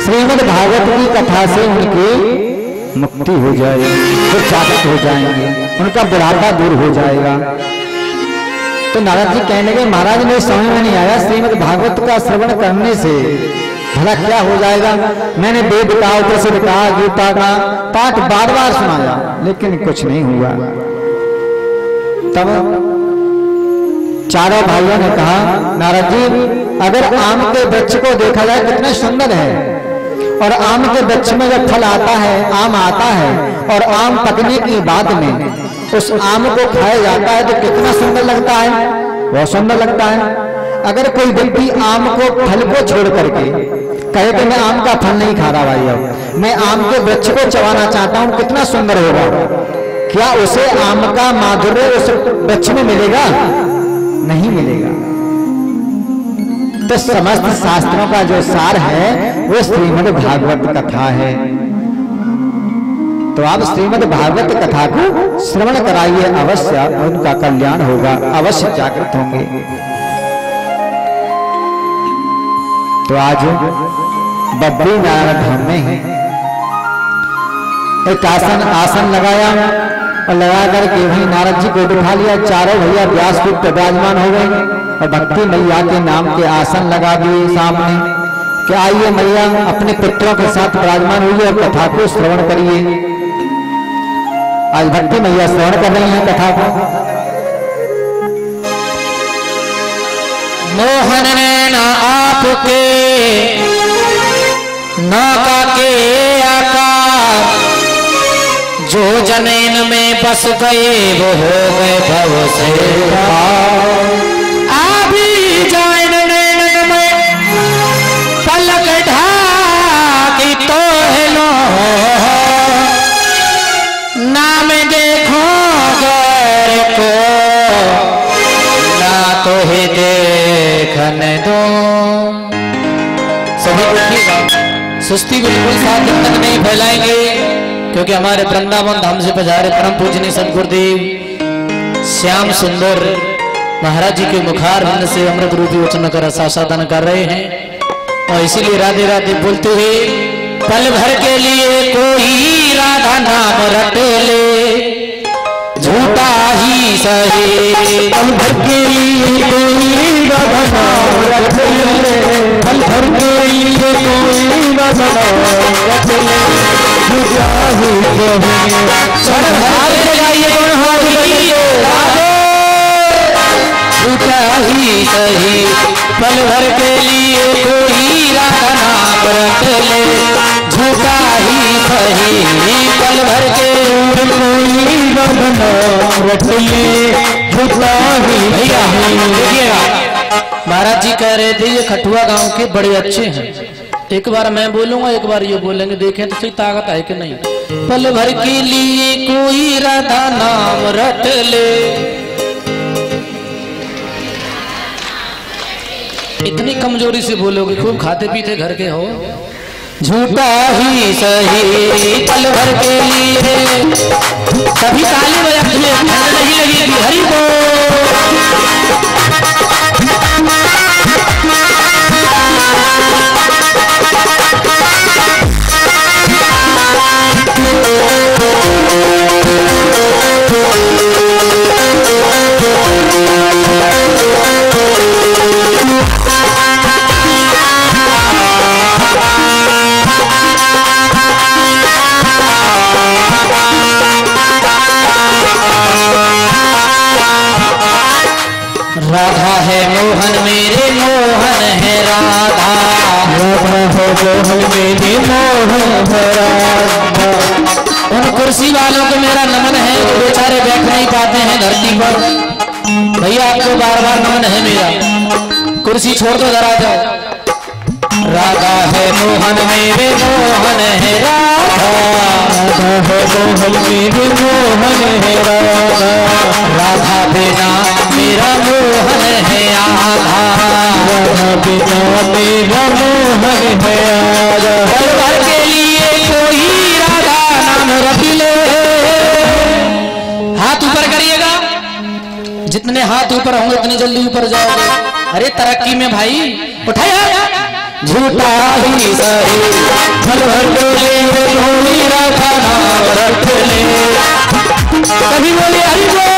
श्रीमद् भागवत की कथा से उनकी मुक्ति हो जाएगी, वो जागृत हो जाएंगे, उनका बुढ़ापा दूर हो जाएगा। तो नारद जी कहने लगे महाराज मेरे समझ में नहीं आया, श्रीमद् भागवत का श्रवण करने से भला क्या हो जाएगा? मैंने वेद का उपनिषद का गीता का पाठ बार बार सुनाया, लेकिन कुछ नहीं हुआ। तब चारों भाइयों ने कहा नारद जी अगर आम के वृक्ष को देखा जाए कितना सुंदर है, और आम के वृक्ष में जब फल आता है, आम आता है, और आम पकने की बाद में उस आम को खाया जाता है तो कितना सुंदर लगता है, बहुत सुंदर लगता है। अगर कोई व्यक्ति आम को फल को छोड़ करके कहे कि मैं आम का फल नहीं खा रहा भाई, अब मैं आम के वृक्ष को चबाना चाहता हूँ, कितना सुंदर होगा। क्या उसे आम का माधुर्य उस वृक्ष में मिलेगा? नहीं मिलेगा। तो समस्त शास्त्रों का जो सार है वो श्रीमद् भागवत कथा है। तो आप श्रीमद् भागवत कथा को श्रवण कराइए, अवश्य उनका कल्याण होगा, अवश्य जागृत होंगे। तो आज बद्री नारायण धाम में एक आसन लगाया और लगा करके वहीं नारद जी को बिठा लिया। चारों भैया व्यासपीठ विराजमान हो गए और भक्ति मैया के नाम के आसन लगा दिए सामने कि आइए मैया अपने पुत्रों के साथ विराजमान हुई और कथा को श्रवण करिए। आज भक्ति मैया श्रवण कर रही हैं कथा को। मोहन नैन आपके नौका के आकार, जो जमीन में बस गए वो हो गए भव से पार। अभी जैन नैन में पलक ढाकी तो हेलो, नाम देखो गैर को ना तो ही देखने दो। सभी उठिएगा, सुस्ती बिल्कुल साथ जब तक नहीं फैलाएंगे, क्योंकि हमारे वृंदावन धाम से पधारे परम पूजनीय सदगुरुदेव श्याम सुंदर महाराज जी के मुखार बंद से अमृत रूपी वचन कर आसादन कर रहे हैं। और इसीलिए राधे राधे बोलते हुए पल भर के लिए कोई राधा नाम रट ले, झूठा ही सही। पल भर के लिए कोई राधा नाम रट ले, पल भर के लिए कोई राधा नाम रट ले, झूठा ही सही। पल भर के लिए कोई राधा नाम रट ले, झूठा ही सही। पल भर के कोई राधा नाम रट ले, झूठा ही सही। देखिएगा महाराज जी कह रहे थे ये खटुआ गांव के बड़े अच्छे हैं, एक बार मैं बोलूंगा, एक बार ये बोलेंगे, देखें तो सही ताकत है कि नहीं। पल भर के लिए कोई राधा नाम रट ले, इतनी कमजोरी से बोलोगे, खूब खाते पीते घर के हो, झूठा ही सही पल भर के लिए। कभी ताली बजाते हुए ठंड नहीं लगेगी। हरि बोल। राधा है मोहन मेरे मोहन है राधा, राधा है मोहन मेरे मोहन है राधा। उन कुर्सी वालों को मेरा नमन है जो बेचारे बैठ नहीं पाते हैं धरती पर। भैया आपको बार बार नमन है मेरा, कुर्सी छोड़ दो जरा जाओ। राधा है मोहन मेरे मोहन है राधा, राधा है मोहन मेरे मोहन है राधा। राधा बिना मेरा मोहन है आधा, राधा बिना मेरा मोहन है आधा। पल भर के लिए कोई राधा नाम रख ले। हाथ ऊपर करिएगा, जितने हाथ ऊपर होंगे उतनी जल्दी ऊपर जाओगे। अरे तरक्की में भाई उठाया। झूठा ही सही पल भर के लिए कोई राधा नाम रख ले। कभी बोले हरि बोल।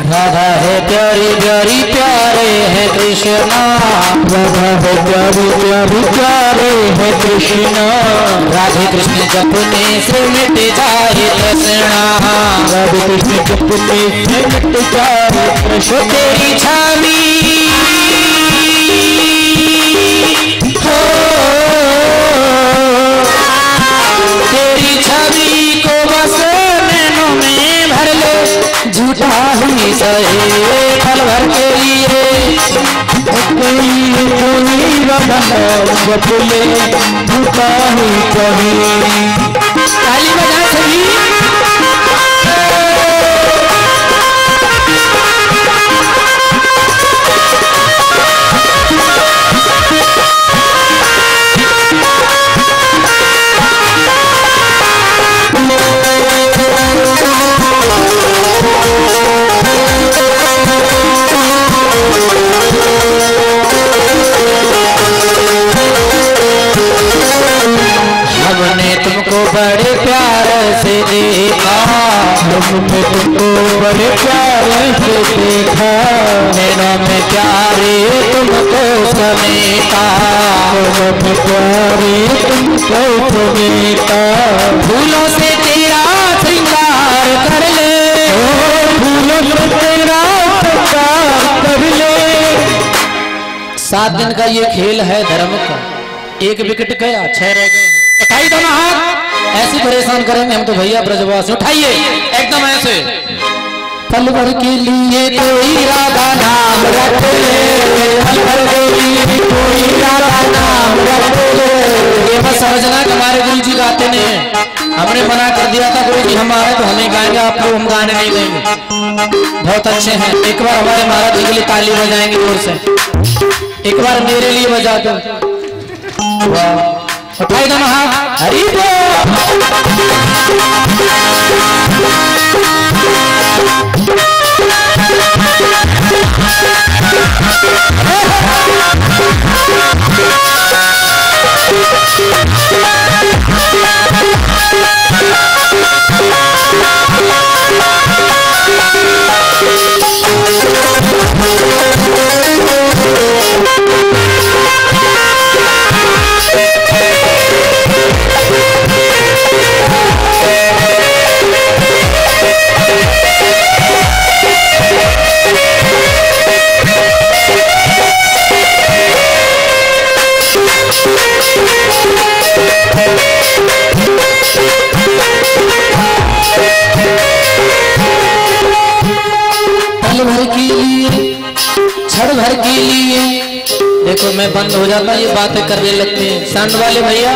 राधा है प्यारी प्यारी प्यारे है कृष्णा, राधा है प्यारी प्यारी प्यारे है कृष्णा। राधे कृष्ण जपने से मिट जाए तृष्णा, राधे कृष्ण जपने से मिट जाए तृष्णा। तेरी छवि हो, तेरी छवि को बस नैनों में भर ले। झूठा ही सही पल भर के लिए कोई राधा जप ले, झूठा ही सही। ताली बजा सही। हमने तुमको बड़े प्यार से देखा, हमने तुमको बड़े प्यार से देखा। नैनों में प्यारे तुमको समेटा, में प्यारे तुमको समेटा। फूलों से तेरा श्रृंगार कर ले, फूलों से तेरा श्रृंगार कर ले। 7 दिन का ये खेल है धर्म का, एक विकेट गया 6 रह गए। उठाइए दोनों हाथ, ऐसे परेशान करेंगे हम तो भैया ब्रजवासी। उठाइए एकदम ऐसे। पल भर के लिए कोई राधा नाम रख ले, पल भर के लिए कोई राधा नाम रख ले। ये बस समझना कि हमारे गुरु जी गाते नहीं हैं, हमने मना कर दिया था गुरु जी हमारे तो हमें गाएंगे, आप लोग हम गाने नहीं देंगे। बहुत अच्छे हैं, एक बार हमारे महाराज जी के लिए ताली बजाएंगे जोर से, एक बार मेरे लिए बजा दो। वाह, उठाई दोनों हाथ, हरि बोल। क्षण भर के लिए देखो मैं बंद हो जाता, ये बातें करने लगते हैं। साउंड वाले भैया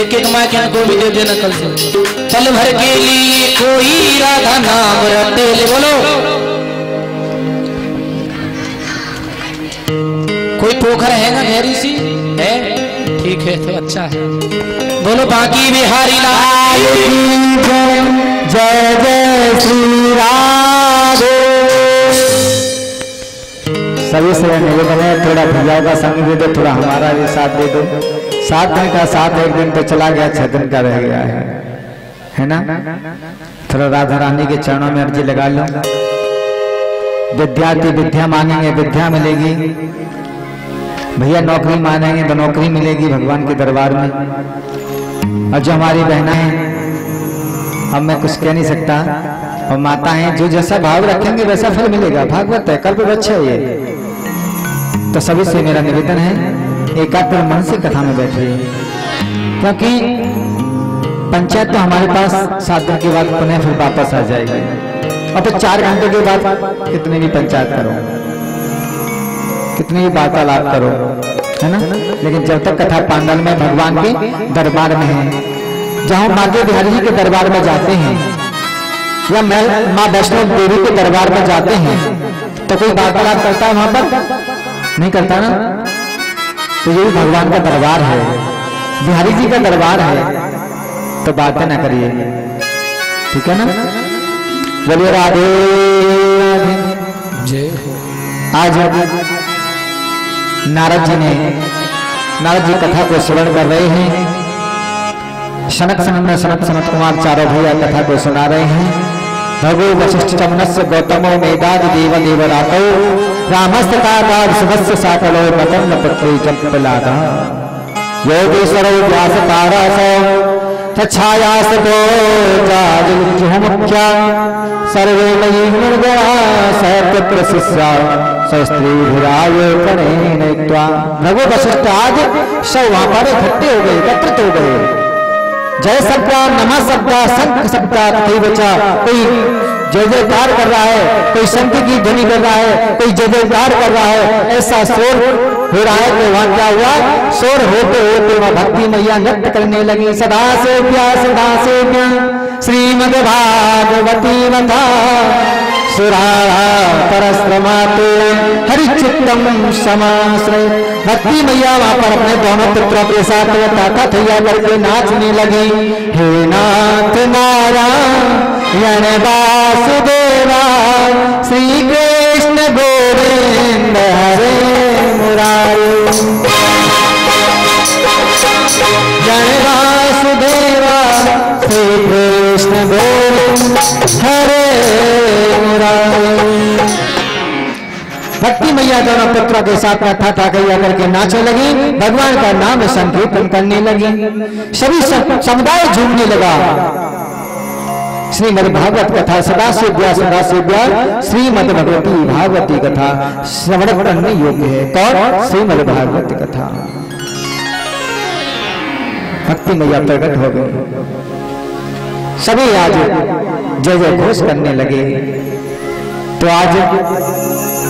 एक एक माइक इनको भी दे देना कल से। पल भर के लिए कोई राधा नाम रटे ले, बोलो कोई पोखर है ना गहरी सी है, ठीक है तो अच्छा है। बोलो बाकी बिहारी लाल की जय, जय जय श्री राधे। सभी से निवेदन है, थोड़ा भैया का संग दे दो, थोड़ा हमारा भी साथ दे दो। 7 दिन का साथ एक दिन तो चला गया, 6 दिन का रह गया है ना। थोड़ा राधा रानी के चरणों में अर्जी लगा लो। विद्यार्थी विद्या मांगेंगे, विद्या मिलेगी। भैया नौकरी मांगेंगे तो नौकरी मिलेगी भगवान के दरबार में। और जो हमारी बहना है, अब मैं कुछ कह नहीं सकता, और माता है, जो जैसा भाव रखेंगे वैसा फल मिलेगा। भागवत है, कल्प वृक्ष है ये। तो सभी से मेरा निवेदन है, एकाग्र मन से कथा में बैठिए, क्योंकि पंचायत तो हमारे पास 7 दिन के बाद पुनः फिर वापस आ जाएगी। और तो 4 घंटे के बाद कितने भी पंचायत करो, कितनी भी वार्तालाप करो, है ना। लेकिन जब तक कथा पांडल में भगवान के दरबार में है, जहाँ माता बिहारी जी के दरबार में जाते हैं या माँ वैष्णो देवी के दरबार में जाते हैं, तो कोई वार्तालाप करता है वहां पर? नहीं करता ना। तो ये भी भगवान का दरबार है, बिहारी जी का दरबार है, तो बातें ना करिए, ठीक है ना। बोलिए राधे राधे जय। आज नारद जी कथा को श्रवण कर रहे हैं। सनक सनत कुमार चारों भैया कथा को सुना रहे हैं। भगो वशिष्ठ चमनस्य गौतमो मेदाद देव देवरातो रामस्तकाकार सुभस्य साकलो पतंग पत्री जपलादा योगेश्वरो व्यासकारासो तच्छायासतो जाजुमुख्या सर्वे मयि निर्गुणा सत्यत्र शिष्या सस्त्रीभिरायो कणेनैत्वा। भगो वशिष्ठ आज सब वहां पर इकट्ठे हो गए, एकत्रित हो गए। जय शब्द, नमः शब्द, शंख शब्द, बचा कोई जय जयकार कर रहा है, कोई शंख की ध्वनि कर रहा है, कोई जय जयकार कर रहा है। ऐसा शोर हो रहा है कि वहां क्या हुआ, शोर होते होते वहां भक्ति मैया नृत्य करने लगी। सदा सेव्या श्रीमद् भागवती मथा सुरा परश्रमाते हरिचित्तम समाश्रय। भक्ति मैया वहां पर अपने दोनों पुत्रों के साथ ताकत हैया करके नाचने लगी। हे नाथ नारायण वासुदेवा श्री कृष्ण गोविंद हरे मुरारी। जय वासुदेवा श्री कृष्ण गोविंद हरे मुरारी। भक्ति मैया दोनों पुत्रों के साथ में ठाठा कैया करके नाचने लगी, भगवान का नाम संकीर्तन करने लगी। सभी समुदाय झूमने लगा। श्रीमद् भागवत कथा सदा सेव्या श्रीमद् भगवती भागवती कथा श्रवण करने योग्य है। कौन? श्रीमद् भागवत कथा। भक्ति मैया प्रकट हो गई। सभी आज जय जय घोष करने लगे। तो आज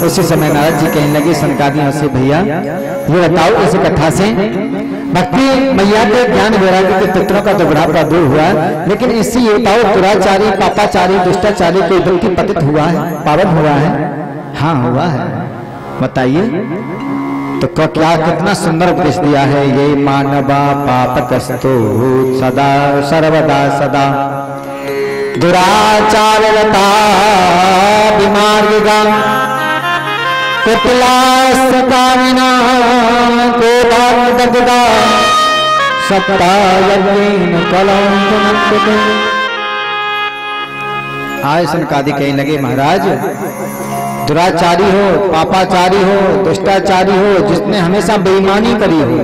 उसी समय नारद जी कहने लगे सनकादियों से, भैया ये बताओ इस कथा से भक्ति मैया के ज्ञान वैराग्य के पुत्रों का दुर्भाग्य दूर हुआ, लेकिन इससे ये बताओ दुराचारी पापाचारी दुष्टाचारी कोई व्यक्ति पतित हुआ है, पावन हुआ है? हाँ हुआ है। बताइए तो क्या कितना सुंदर उपदेश दिया है। ये मानवा पापकस्तो सदा सर्वदा सदा दुराचारलता विमार्गा कुटिलास्तकामिना कोपाग्दग्धा सप्तायज्ञेन कलंकमन्विते। आय सनकादि कहने लगे महाराज, दुराचारी हो, पापाचारी हो, दुष्टाचारी हो, जिसने हमेशा बेईमानी करी हो,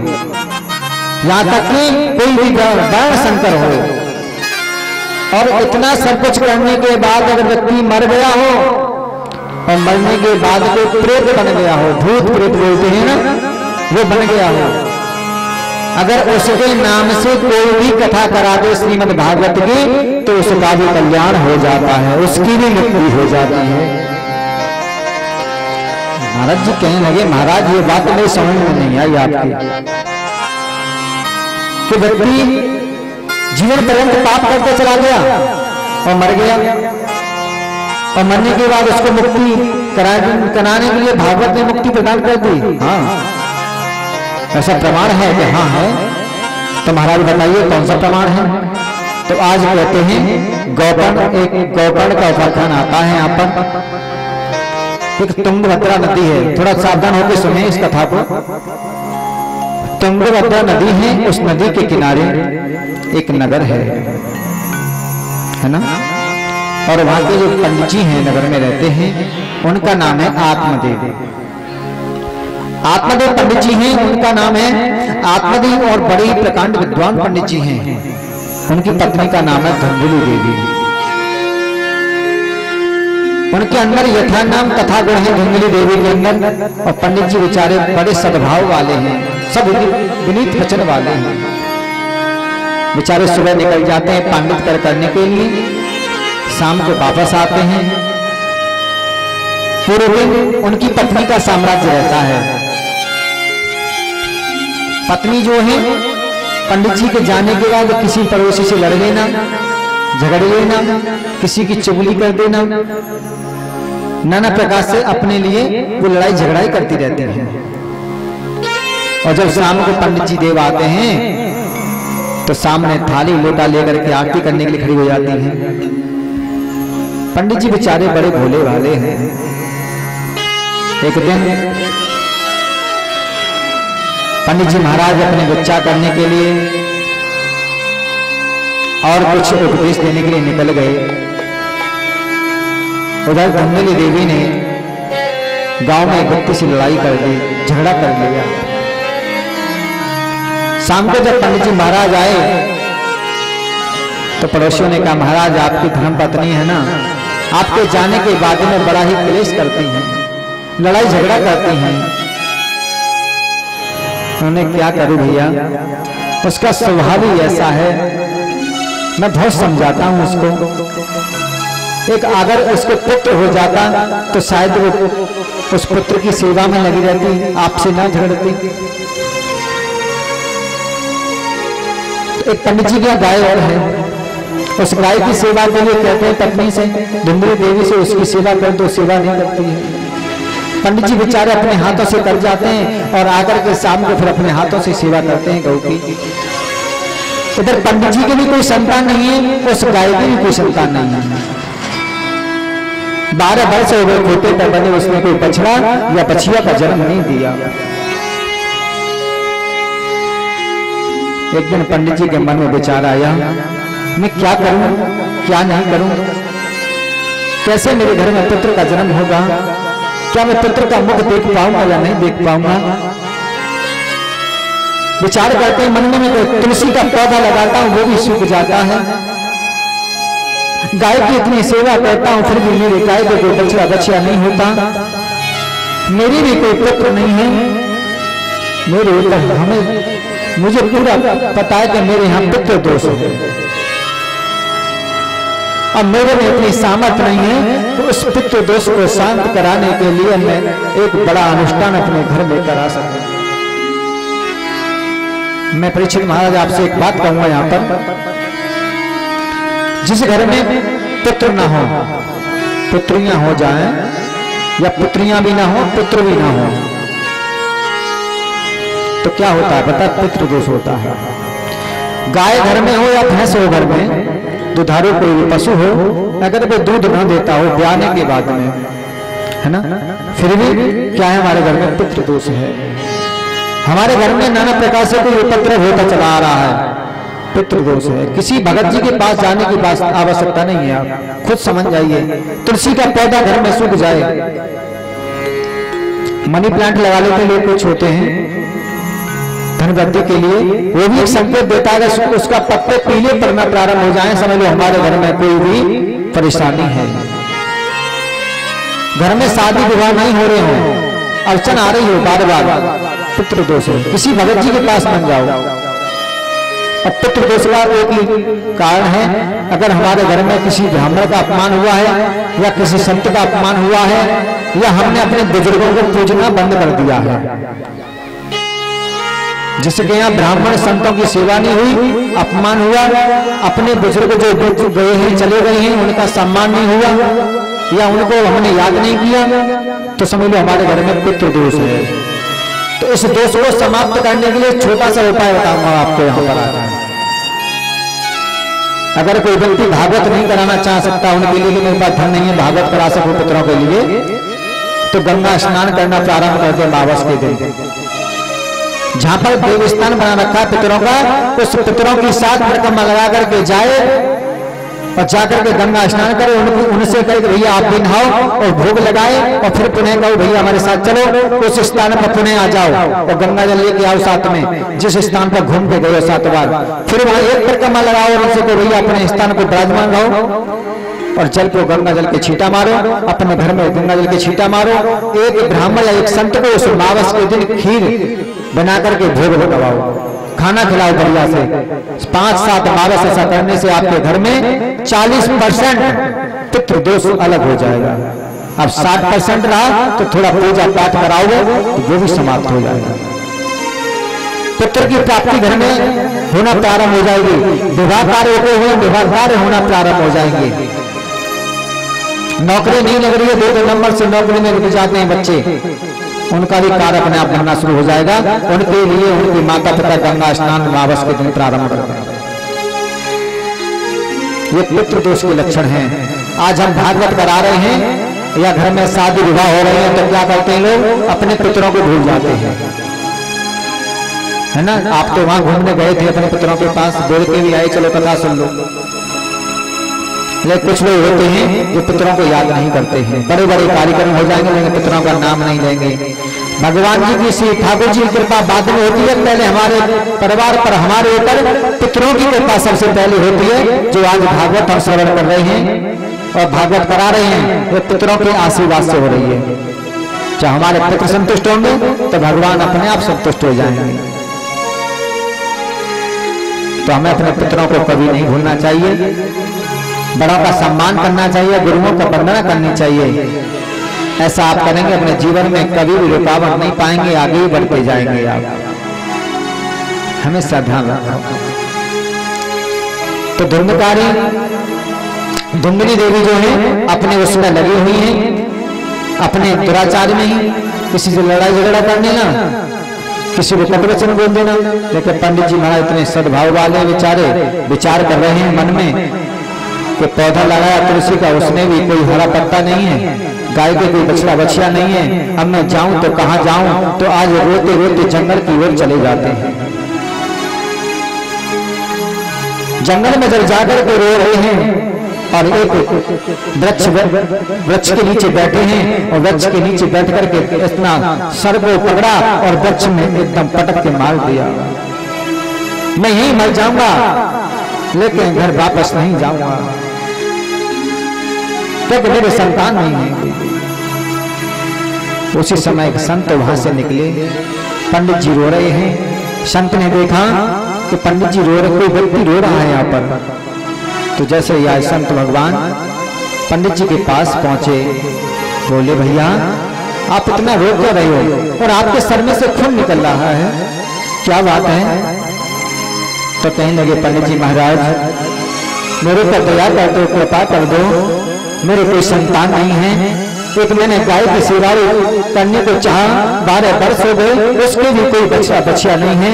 यहाँ तक कि कोई भी वर्ण संकर हो, और इतना सब कुछ करने के बाद अगर व्यक्ति मर गया हो और मरने के बाद कोई प्रेत बन गया हो, भूत प्रेत बोलते हैं ना, वो बन गया हो, अगर उसके नाम से कोई भी कथा करा दे श्रीमद् भागवत की, तो उसका भी कल्याण हो जाता है, उसकी भी मुक्ति हो जाती है। महाराज जी कहने लगे, महाराज ये बात मेरी समझ में नहीं आई आपकी, कि व्यक्ति जीवन पर्यंत पाप करते चला गया और मर गया, और मरने के बाद उसको मुक्ति कराने के लिए भागवत ने मुक्ति प्रदान कर दी। हाँ, ऐसा प्रमाण है कि हाँ है? तो महाराज बताइए कौन सा प्रमाण है? तो आज कहते हैं गौकर्ण, एक गौकर्ण का उपाख्यान आता है यहाँ पर। एक तुंगभद्रा नदी है, थोड़ा सावधान होकर सुने इस कथा को। तुंगभद्रा नदी है, उस नदी के किनारे एक नगर है ना, और वहां के जो पंडित जी हैं नगर में रहते हैं, उनका नाम है आत्मदेव। आत्मदेव पंडित जी हैं, उनका नाम है आत्मदेव, और बड़ी प्रकांड विद्वान पंडित जी हैं। उनकी पत्नी का नाम है धुंधली देवी। उनके अंदर यथा नाम कथा गुण है धुंधली देवी के अंदर, और पंडित जी बेचारे बड़े सद्भाव वाले हैं, सब विनीत वचन वाले हैं। बेचारे सुबह निकल जाते हैं पांडित कर करने के लिए, शाम को वापस आते हैं। पूरे दिन उनकी पत्नी का साम्राज्य रहता है। पत्नी जो है पंडित जी के जाने के बाद किसी पड़ोसी से लड़ लेना, झगड़ लेना, किसी की चुगली कर देना, नाना प्रकार से अपने लिए वो लड़ाई झगड़ाई करती रहती है। और जब शाम को पंडित जी देव आते हैं तो सामने थाली लोटा लेकर के आरती करने के लिए खड़ी हो जाती हैं। पंडित जी बेचारे बड़े भोले भाले हैं। एक दिन पंडित जी महाराज अपने बच्चा करने के लिए और कुछ उपदेश देने के लिए निकल गए। उधर धुंधली देवी ने गांव में एक व्यक्ति से लड़ाई कर दी, झगड़ा कर लिया। शाम को जब पंडित जी महाराज आए तो पड़ोसियों ने कहा, महाराज आपकी धर्म पत्नी है ना, आपके जाने के बाद में बड़ा ही क्लेश करती हैं, लड़ाई झगड़ा करती हैं। उन्होंने क्या करूं भैया, उसका स्वभाव ही ऐसा है, मैं बहुत समझाता हूं उसको। एक अगर उसके पुत्र हो जाता तो शायद वो उस पुत्र की सेवा में लगी रहती, आपसे ना झगड़ती। एक पंडित जी की गाय और है, उस गाय की सेवा के लिए कहते हैं पत्नी से, धुंधली देवी से उसकी सेवा कर दो, सेवा नहीं करती है। पंडित जी बेचारे अपने हाथों से कर जाते हैं और आकर के शाम को फिर अपने हाथों से सेवा करते हैं गौ की। इधर पंडित जी की भी कोई संतान नहीं है, उस गाय की भी कोई संतान नहीं है। 12 वर्ष हो गए खोटे पर बने, उसने कोई बछड़ा या बछिया का जन्म नहीं दिया। एक दिन पंडित जी के मन में विचार आया, मैं क्या करूं, क्या नहीं करूं, कैसे मेरे घर में पुत्र का जन्म होगा, क्या मैं पुत्र का मुख देख पाऊंगा या नहीं देख पाऊंगा। विचार करते हैं मन में, तो तुलसी का पौधा लगाता हूं वो भी सूख जाता है, गाय की इतनी सेवा करता हूं फिर भी मेरी गाय को कोई बछड़ा बछिया नहीं होता, मेरी भी कोई पुत्र नहीं है। मेरे ऊपर मुझे पूरा पता है कि मेरे यहाँ पुत्र दोष है, अब मेरे में इतनी सामर्थ्य नहीं है तो उस पुत्र दोष को शांत कराने के लिए मैं एक बड़ा अनुष्ठान अपने घर में करा सकूं। मैं परीक्षित महाराज आपसे एक बात कहूंगा, यहाँ पर जिस घर में पुत्र ना हो, पुत्रियां हो जाएं या पुत्रियां भी ना हो, पुत्र भी ना हो, तो क्या होता है पता, पितृ दोष होता है। गाय घर में हो या भैंस हो घर में, दुधारू कोई भी पशु हो, अगर वो दूध न देता हो ब्याने के बाद में, है ना, फिर भी क्या है हमारे घर में पितृ दोष है। हमारे घर में नाना प्रकार से कोई उपद्रव होता चला आ रहा है, पितृदोष है। किसी भगत जी के पास जाने की आवश्यकता नहीं है, आप खुद समझ जाइए। तुलसी का पौधा घर में सूख जाए, मनी प्लांट लगाने के लिए कुछ होते हैं धन वृद्धि के लिए, वो भी एक संकेत देता है। उसका पत्ते पीले पड़ना प्रारंभ हो जाए, समझ लो हमारे घर में कोई भी परेशानी है। घर में शादी विवाह नहीं हो रहे हो, अड़चन आ रही हो बार बार, पितृदोष है। किसी भगत जी के पास बन जाओ। अब पितृदोष का एक कारण है, अगर हमारे घर में किसी ब्राह्मण का अपमान हुआ है या किसी संत का अपमान हुआ है, या हमने अपने बुजुर्गों को पूजना बंद कर दिया है, जिसके यहाँ ब्राह्मण संतों की सेवा नहीं हुई, अपमान हुआ, अपने बुजुर्ग जो गए हैं चले गए हैं उनका सम्मान नहीं हुआ, या उनको हमने याद नहीं किया, तो समझ लो हमारे घर में पितृदोष है। तो इस दोष को समाप्त करने के लिए छोटा सा उपाय बताऊंगा आपको यहाँ पर आज। अगर कोई व्यक्ति भागवत नहीं कराना चाह सकता, उनके लिए मेरे पास धन नहीं है भागवत करा सकूं पितरों के लिए, तो गंगा स्नान करना प्रारंभ कर दे अमावस के दिन। जहां पर देव स्थान बना रखा है पितरों का, उस पितरों की 7 परिक्रमा लगा करके जाए और जाकर के गंगा स्नान करे, उनसे कहे कि भैया आप भी नहाओ और भोग लगाए, और फिर पुनः कहो भैया हमारे साथ चलो, उस स्थान पर पुनः आ जाओ और गंगा जल लेके आओ साथ में, जिस स्थान पर घूम के गए 7 बार। फिर वहां एक परिक्रमा लगाओ और उनसे कहो भैया अपने स्थान को विराजमान रहो, और जल को गंगा जल के छींटा मारो, अपने घर में गंगा जल के छींटा मारो। एक ब्राह्मण या एक संत को उस अमावस के दिन खीर बना करके भोग लगाओ, खाना खिलाओ बढ़िया से। 5-7 अमावस ऐसा करने से आपके घर में 40% पितृदोष अलग हो जाएगा। अब 60% रहा तो थोड़ा पूजा पाठ कराओगे तो वो भी समाप्त हो जाएगा। पितृ की प्राप्ति घर में होना प्रारंभ हो जाएगी, विवाह कार्य विवाह कार्य होना प्रारंभ हो जाएंगे। नौकरी नहीं लग रही है, 2 नंबर से नौकरी में रुक जाते हैं बच्चे, उनका भी कार्य अपने आप बनना शुरू हो जाएगा। उनके लिए उनके माता पिता गंगा स्नान अमावस के दिन प्रारंभ करते हैं। ये पितृदोष के लक्षण हैं। आज हम भागवत करा रहे हैं या घर में शादी विवाह हो रहे हैं, तो क्या करते हैं लोग, अपने पितरों को भूल जाते हैं, है ना। आप तो वहां घूमने गए थे अपने पितरों के पास, बोल के भी आए चलो कथा सुन लो, लेकिन कुछ लोग होते हैं जो पितरों को याद नहीं करते हैं। बड़े बड़े कार्यक्रम हो जाएंगे लेकिन पितरों का नाम नहीं लेंगे। भगवान जी की श्री ठाकुर जी की कृपा बाद में होती है, पहले हमारे परिवार पर हमारे ऊपर पितरों की कृपा सबसे पहले होती है। जो आज भागवत हम श्रवण कर रहे हैं और भागवत करा रहे हैं, वो पितरों के आशीर्वाद से हो रही है। जब हमारे पितृ संतुष्ट होंगे तो भगवान अपने आप संतुष्ट हो जाएंगे। तो हमें अपने पितरों को कभी नहीं भूलना चाहिए, बड़ों का सम्मान करना चाहिए, गुरुओं का वंदना करनी चाहिए। ऐसा आप करेंगे अपने जीवन में कभी भी रुकावट नहीं पाएंगे, आगे ही बढ़ते जाएंगे आप। हमेशा ध्यान रखो। तो धुंधकारी धुंधनी देवी जो है अपने उसमें लगी हुई है, अपने दुराचार में ही, किसी से लड़ाई झगड़ा करने ना, किसी को कटवचन बोल देना। लेकिन पंडित जी महाराज इतने सद्भाव वाले बेचारे विचार कर रहे हैं मन में कि पौधा लगाया तुलसी का, उसमें भी कोई हरा पत्ता नहीं है, गाय के कोई बछड़ा बछिया नहीं है, अब मैं जाऊं तो कहां जाऊं। तो आज रोते रोते जंगल की ओर चले जाते हैं। जंगल में जब जाकर के रो रहे हैं और एक वृक्ष के नीचे बैठे हैं, और वृक्ष के नीचे बैठ करके इतना सर को पकड़ा और वृक्ष में एकदम पटक के मार दिया। मैं यही मर जाऊंगा लेकिन घर वापस नहीं जाऊंगा, क्योंकि मेरे संतान नहीं है। उसी समय एक संत वहां से निकले, पंडित जी रो रहे हैं। संत ने देखा कि पंडित जी रो रहे, कोई व्यक्ति रो रहा है यहाँ पर। तो जैसे यह संत भगवान पंडित जी के पास पहुंचे, बोले भैया आप इतना रो क्यों रहे हो, और आपके सर में से खून निकल रहा है, क्या बात है। तो कहने लगे पंडित जी महाराज मेरे पर दया कर दो, कृपा कर दो, मेरे कोई संतान नहीं है। एक मैंने गाय की सेवा करने को चाहा, 12 वर्ष हो गए, उसके भी कोई बच्चा बच्चिया नहीं है।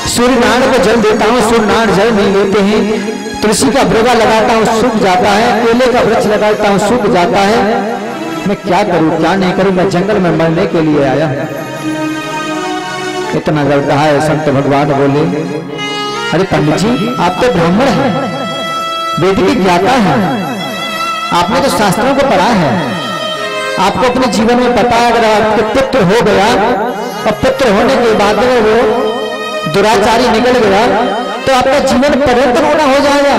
सूर्य नारायण को जल देता हूँ, सूर्य नारायण जल नहीं लेते हैं। तुलसी का वृगा लगाता हूँ सूख जाता है, केले का वृक्ष लगाता हूँ सूख जाता है। मैं क्या करूँ क्या नहीं करूँ, मैं जंगल में मरने के लिए आया हूँ। इतना जब कहा है संत भगवान बोले, अरे पंडित जी आप तो ब्राह्मण हैं, वेद की ज्ञाता है, आपने तो शास्त्रों को पढ़ा है, आपको अपने जीवन में पता है अगर आपके पुत्र हो गया और पुत्र होने के बाद में वो दुराचारी निकल गया तो आपका जीवन पर्यंत रोना हो जाएगा।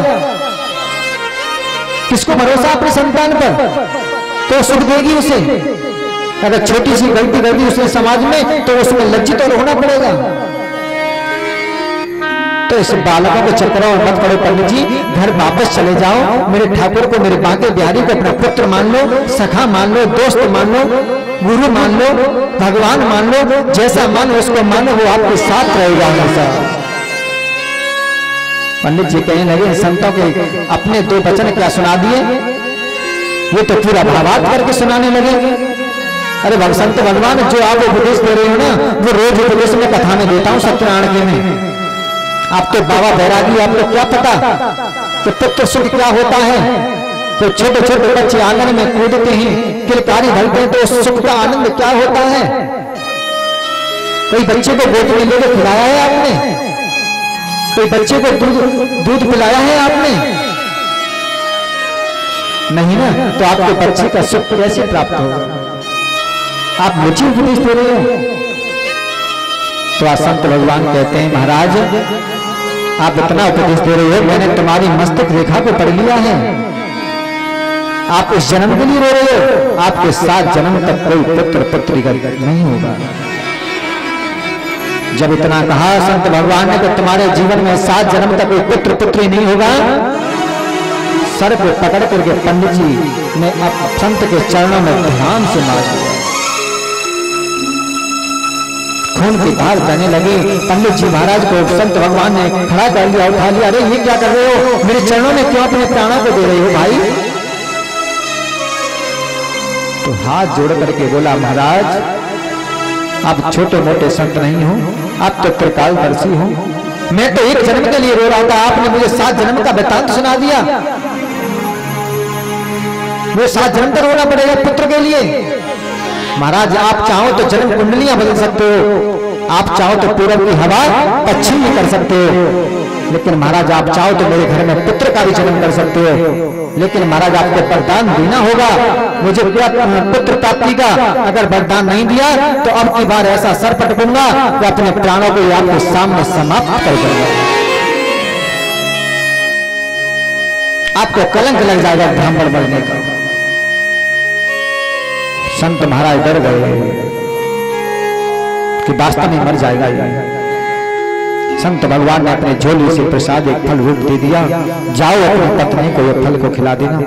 किसको भरोसा अपने संतान पर, तो सुख देगी उसे। अगर छोटी सी गलती कर दी उसने समाज में तो उसमें लज्जित और होना पड़ेगा। तो इस बालकों के चक्करों में मत पड़ो पंडित जी, घर वापस चले जाओ, मेरे ठाकुर को, मेरे बांके बिहारी को अपना पुत्र मान लो, सखा मान लो, दोस्त मान लो, गुरु मान लो, भगवान मान लो, जैसा मानो उसको मानो, वो आपके साथ रहेगा हमेशा। पंडित जी कहने लगे संतों के अपने दो वचन क्या सुना दिए, ये तो पूरा भावार्थ करके सुनाने लगे। अरे संत भगवान जो आप उपदेश दे रहे हो ना, वो रोज उपदेश में कथा में देता हूँ सत्यनारायण के में। आप तो बाबा बैरागी, आपको क्या पता कि पुत्र सुख क्या होता है। तो छोटे छोटे बच्चे आंगन में कूदते हैं, किलकारी भरते हैं, तो उस सुख का आनंद क्या होता है। कोई बच्चे को गोद में लेकर खिलाया है आपने, कोई बच्चे को दूध पिलाया है आपने, नहीं ना, तो आपके बच्चे का सुख कैसे प्राप्त होगा। आप मुझे उपदेश दे रहे हो। तो आज संत भगवान कहते हैं महाराज आप इतना उपदेश दे रहे हो, मैंने तुम्हारी मस्तक रेखा को पढ़ लिया है, आप इस जन्म के लिए रो रहे हो, आपके 7 जन्म तक कोई पुत्र पुत्री नहीं होगा। जब इतना कहा संत भगवान ने कि तुम्हारे जीवन में 7 जन्म तक कोई पुत्र पुत्री नहीं होगा, सर को पकड़ करके पंडित जी ने संत के चरणों में ध्यान से मार दिया। खून की धार बहने लगी। पंडित जी महाराज को संत भगवान ने खड़ा कर लिया, उठा लिया। अरे ये क्या कर रहे हो, मेरे चरणों में क्यों अपने प्राणों को दे रहे हो भाई। तो हाथ जोड़ करके बोला महाराज आप छोटे मोटे संत नहीं हो, आप तो त्रिकालदर्शी हो। मैं तो एक जन्म के लिए रो रहा था, आपने मुझे 7 जन्म का वृत्तांत सुना दिया। वो 7 जन्म तक रोना पड़ेगा पुत्र के लिए। महाराज आप चाहो तो जन्म कुंडलियां बदल सकते हो, आप चाहो तो पूरब की हवा पश्चिम में कर सकते हो, लेकिन महाराज आप चाहो तो मेरे घर में पुत्र का भी जन्म कर सकते हो। लेकिन महाराज आपको वरदान देना होगा मुझे पुत्र प्राप्ति का। अगर वरदान नहीं दिया तो अब की बार ऐसा सर पटकूंगा कि अपने प्राणों को आपके सामने समाप्त कर दूंगा। आपको कलंक लग जाएगा ब्राह्मण बनने का। संत महाराज डर गए कि वास्तव में मर जाएगा ये। संत भगवान ने अपने झोली से प्रसाद एक फल रूप दे दिया, जाओ अपनी पत्नी को ये फल को खिला देना।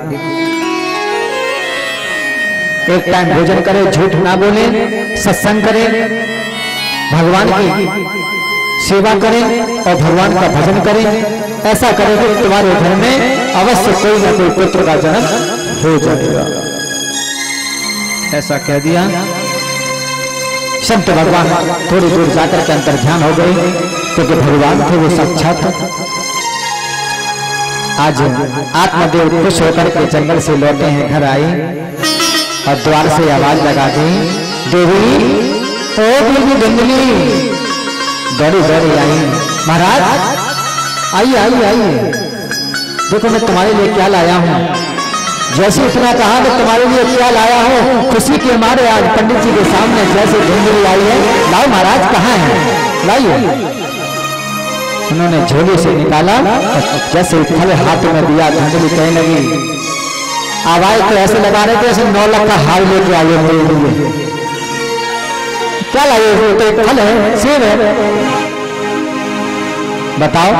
एक टाइम भोजन करे, झूठ ना बोले, सत्संग करे, भगवान की सेवा करें और भगवान का भजन करें। ऐसा करेंगे तुम्हारे घर में अवश्य कोई ना कोई पुत्र का जन्म हो जाएगा। ऐसा कह दिया। संत भगवान थोड़ी दूर जाकर के अंतर ध्यान हो गए, क्योंकि भगवान थे वो साक्षात। आज आत्मदेव खुश होकर के जंगल से लौटे हैं, घर आए और द्वार से आवाज लगा दी, देवी ओ देवी धुंधली। दौड़ी दौड़ी आई, महाराज आइए आइए आइए, देखो मैं तुम्हारे लिए क्या लाया हूँ। जैसे इतना कहा कि तुम्हारे लिए क्या लाया हूँ, खुशी के मारे आज पंडित जी के सामने जैसे धुंधली आई है, लाओ महाराज कहाँ है, लाइए। उन्होंने झोले से निकाला, जैसे फल हाथ में दिया, धुंधली कहने लगी, आवाज तो ऐसे लगा रहे थे जैसे 9 लाख का हार लेके आए मेरे लिए। क्या लाए हो, तो एक फल है, सेब है, बताओ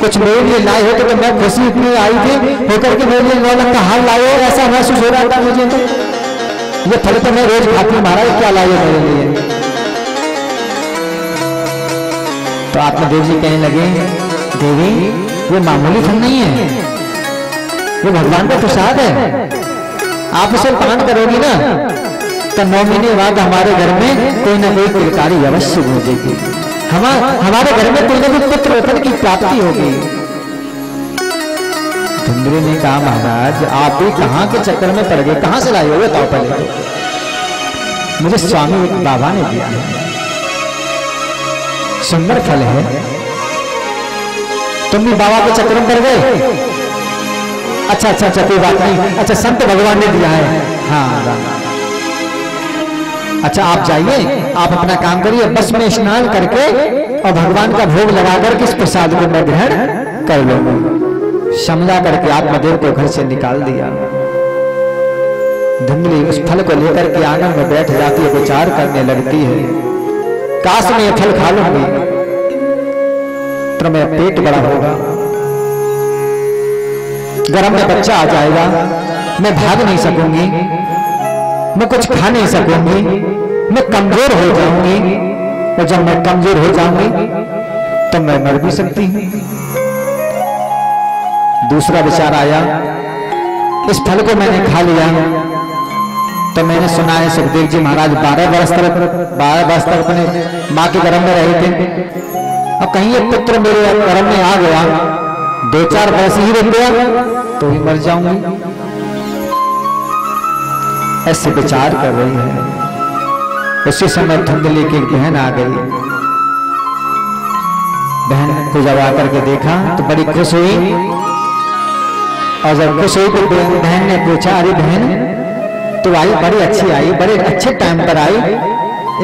कुछ मेरे लिए लाए हो तो मैं खुशी इतनी आई थी होकर के मेरे लिए 9 लाख का हार लाए हो, ऐसा महसूस हो रहा था मुझे। तो ये फल तो मैं रोज खाती हूँ, महाराज क्या लाए मेरे लिए। तो आत्मदेव जी कहने लगे, देवी ये मामूली फल नहीं है, ये भगवान का प्रसाद है। आप उसे पान करोगी ना तो 9 महीने बाद हमारे घर में कोई ना कोई किलकारी अवश्य गूंजेगी, हमारे घर में कोई ना कोई पुत्र रत्न की प्राप्ति होगी। धुंधली ने कहा, महाराज आप भी कहाँ के चक्कर में पड़ गए, कहाँ से लाए हो बताओ पहले तो। मुझे स्वामी बाबा ने दिया है। सुंदर फल है। तुम भी बाबा के चक्कर में पड़ गए। अच्छा अच्छा अच्छा, कोई बात नहीं। अच्छा, संत भगवान ने दिया है। हाँ, अच्छा आप जाइए, आप अपना काम करिए, बस में स्नान करके और भगवान का भोग लगा करके इस प्रसाद को मैं ग्रहण कर लूंगा। समझा करके आत्मदेव को घर से निकाल दिया। धुंधली उस फल को लेकर के आंगन में बैठ जाती है, विचार करने लगती है, काश मैं ये फल खा लूंगी तो मेरा पेट बड़ा होगा, गर्भ में बच्चा आ जाएगा, मैं भाग नहीं सकूंगी, मैं कुछ खा नहीं सकूंगी, मैं कमजोर हो जाऊंगी, और जब मैं कमजोर हो जाऊंगी तो मैं मर भी सकती हूं। दूसरा विचार आया, इस फल को मैंने खा लिया तो मैंने सुना है सुखदेव जी महाराज 12 वर्ष तक अपने मां के गर्भ में रहे थे, अब कहीं ये पुत्र मेरे गर्भ में आ गया, 2-4 वर्ष ही रह गया तो ही मर जाऊंगी। ऐसे विचार कर रही है। उसी समय धुंधली की एक बहन आ गई। बहन को जब आकर के देखा तो बड़ी खुश हुई, और जब खुश हुई तो बहन ने पूछा, अरे बहन तो आई, बड़ी अच्छी आई, बड़े अच्छे टाइम पर आई,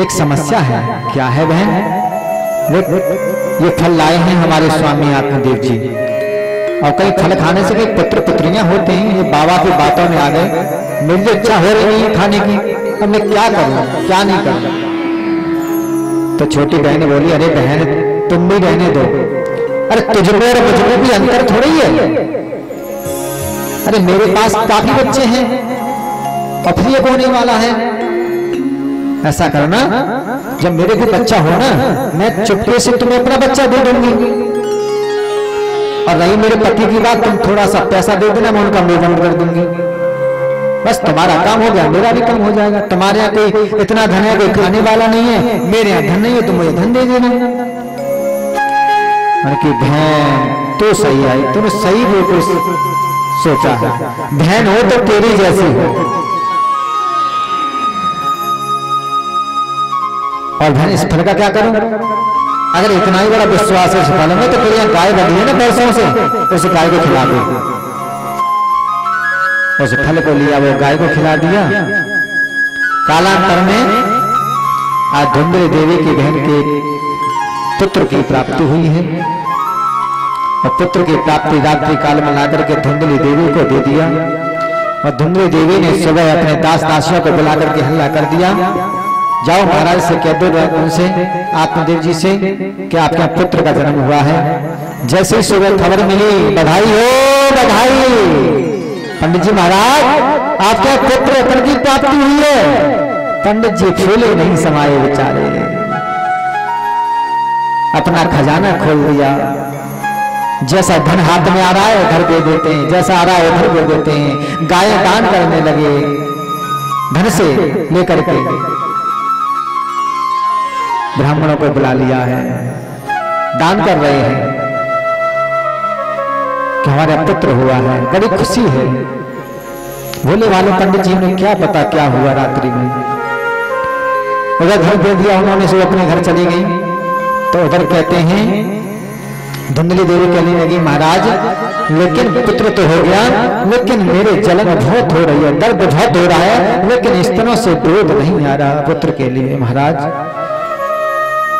एक समस्या है। क्या है बहन? ये फल लाए हैं हमारे स्वामी आत्मदेव जी, और कई फल खाने से कई पुत्र पुत्रियां होते हैं, ये बाबा की बातों में आ गए, मुझे इच्छा हो रही है खाने की, अब मैं क्या करूं, क्या नहीं करूं। तो छोटी बहन बोली, अरे बहन तुम भी रहने दो, अरे तुझको और मुझको भी अंतर थोड़ी है, अरे मेरे पास काफी बच्चे हैं और फिर ये होने वाला है। ऐसा करना, जब मेरे को बच्चा हो ना, मैं चुपके से तुम्हें अपना बच्चा दे दूंगी, और रही मेरे पति की बात, तुम थोड़ा सा पैसा दे देना, मैं उनका मुंह बंद कर दूंगी, बस तुम्हारा काम हो गया, मेरा भी काम हो जाएगा। तुम्हारे यहाँ कोई इतना धन है, कोई खाने वाला नहीं है, मेरे यहाँ धन नहीं है, तुम मुझे धन दे देना। कि बहन तो सही आई, तुमने सही बिल्कुल सोचा है, बहन हो तो तेरी जैसी हो। और बहन इस फल का क्या करूं? अगर इतना ही बड़ा विश्वास है इस फल में, तो फिर यहाँ गाय बंधी है ना पैसों से, उस गाय को खिला दो। उस फल को लिया, वो गाय को खिला दिया। कालांतर में आज धुंधली देवी की बहन के पुत्र की प्राप्ति हुई है, और पुत्र की प्राप्ति रात्रि काल में लाकर के धुंधली देवी को दे दिया। और धुंधली देवी ने सुबह अपने दास दासियों को बुलाकर के हल्ला कर दिया, जाओ महाराज से कह दो, उनसे आत्मदेव जी से कि आपके यहाँ पुत्र का जन्म हुआ है। जैसे ही सुबह खबर मिली, बधाई हो बधाई, पंडित जी महाराज आपके पुत्र रत्न की प्राप्ति हुई है। पंडित जी फूले नहीं समाये बेचारे, अपना खजाना खोल दिया, जैसा धन हाथ में आ रहा है उधर दे देते हैं, जैसा आ रहा है उधर दे देते हैं। गाय दान करने लगे धन से लेकर के, ब्राह्मणों को बुला लिया है, दान कर रहे हैं कि हमारा पुत्र हुआ है, बड़ी खुशी है। भोले वाले पंडित जी ने क्या पता क्या हुआ रात्रि में, उधर घर दे दिया उन्होंने, से अपने घर चली गई। तो उधर कहते हैं धुंधली देवी कहने लगी, महाराज लेकिन पुत्र तो हो गया, लेकिन मेरे जलन बहुत हो रही है, दर्द बहुत हो रहा है, लेकिन स्तनों से दूध नहीं आ रहा पुत्र के लिए। महाराज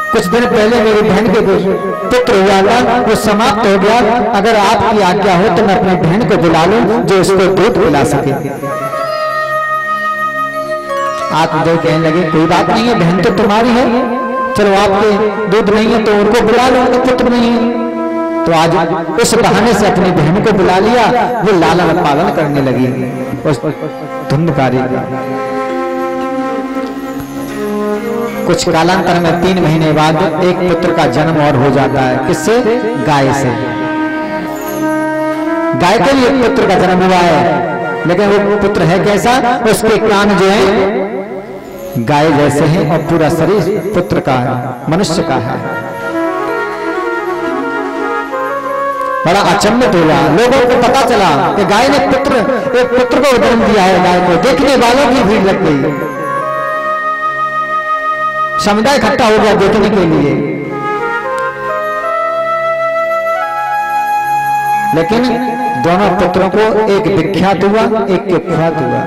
कुछ दिन पहले मेरी बहन के पुत्र हुआ था, वो समाप्त हो गया, अगर आपकी आज्ञा हो तो मैं अपनी बहन को बुला लूं जो उसको दूध पिला सके। आत्मदेव कहने लगे, कोई बात नहीं है, बहन तो तुम्हारी है, चलो आपके दूध नहीं है तो उनको बुला लो, तो पुत्र नहीं है। तो आज उस बहाने से अपनी बहन को बुला लिया, वो लालन पालन करने लगी उस धुंधकारी का। कुछ कालांतर में 3 महीने बाद एक पुत्र का जन्म और हो जाता है। किससे? गाय से। गाय के लिए पुत्र का जन्म हुआ है, लेकिन वो पुत्र है कैसा? उसके कान जो है गाय जैसे हैं और पूरा शरीर पुत्र का है, मनुष्य का है। बड़ा अचंभित हुआ, लोगों को पता चला कि गाय ने एक पुत्र को जन्म दिया है। गाय को देखने वालों की भीड़ लग गई, समुदाय इकट्ठा हो गया देखने के लिए। लेकिन दोनों पुत्रों को एक विख्यात हुआ, एक के ख्यात हुआ।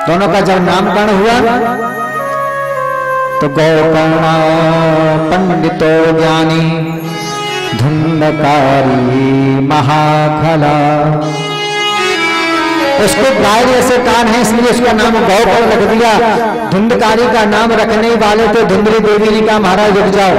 दोनों का जब नामकरण हुआ तो गौकर्ण पंडितो ज्ञानी धुंधकारी महाखला। उसको गाय जैसे कान है इसलिए उसका नाम गौकर्ण रख दिया। धुंधकारी का नाम रखने वाले तो धुंधली देवी ने कहा महाराज रुक जाओ,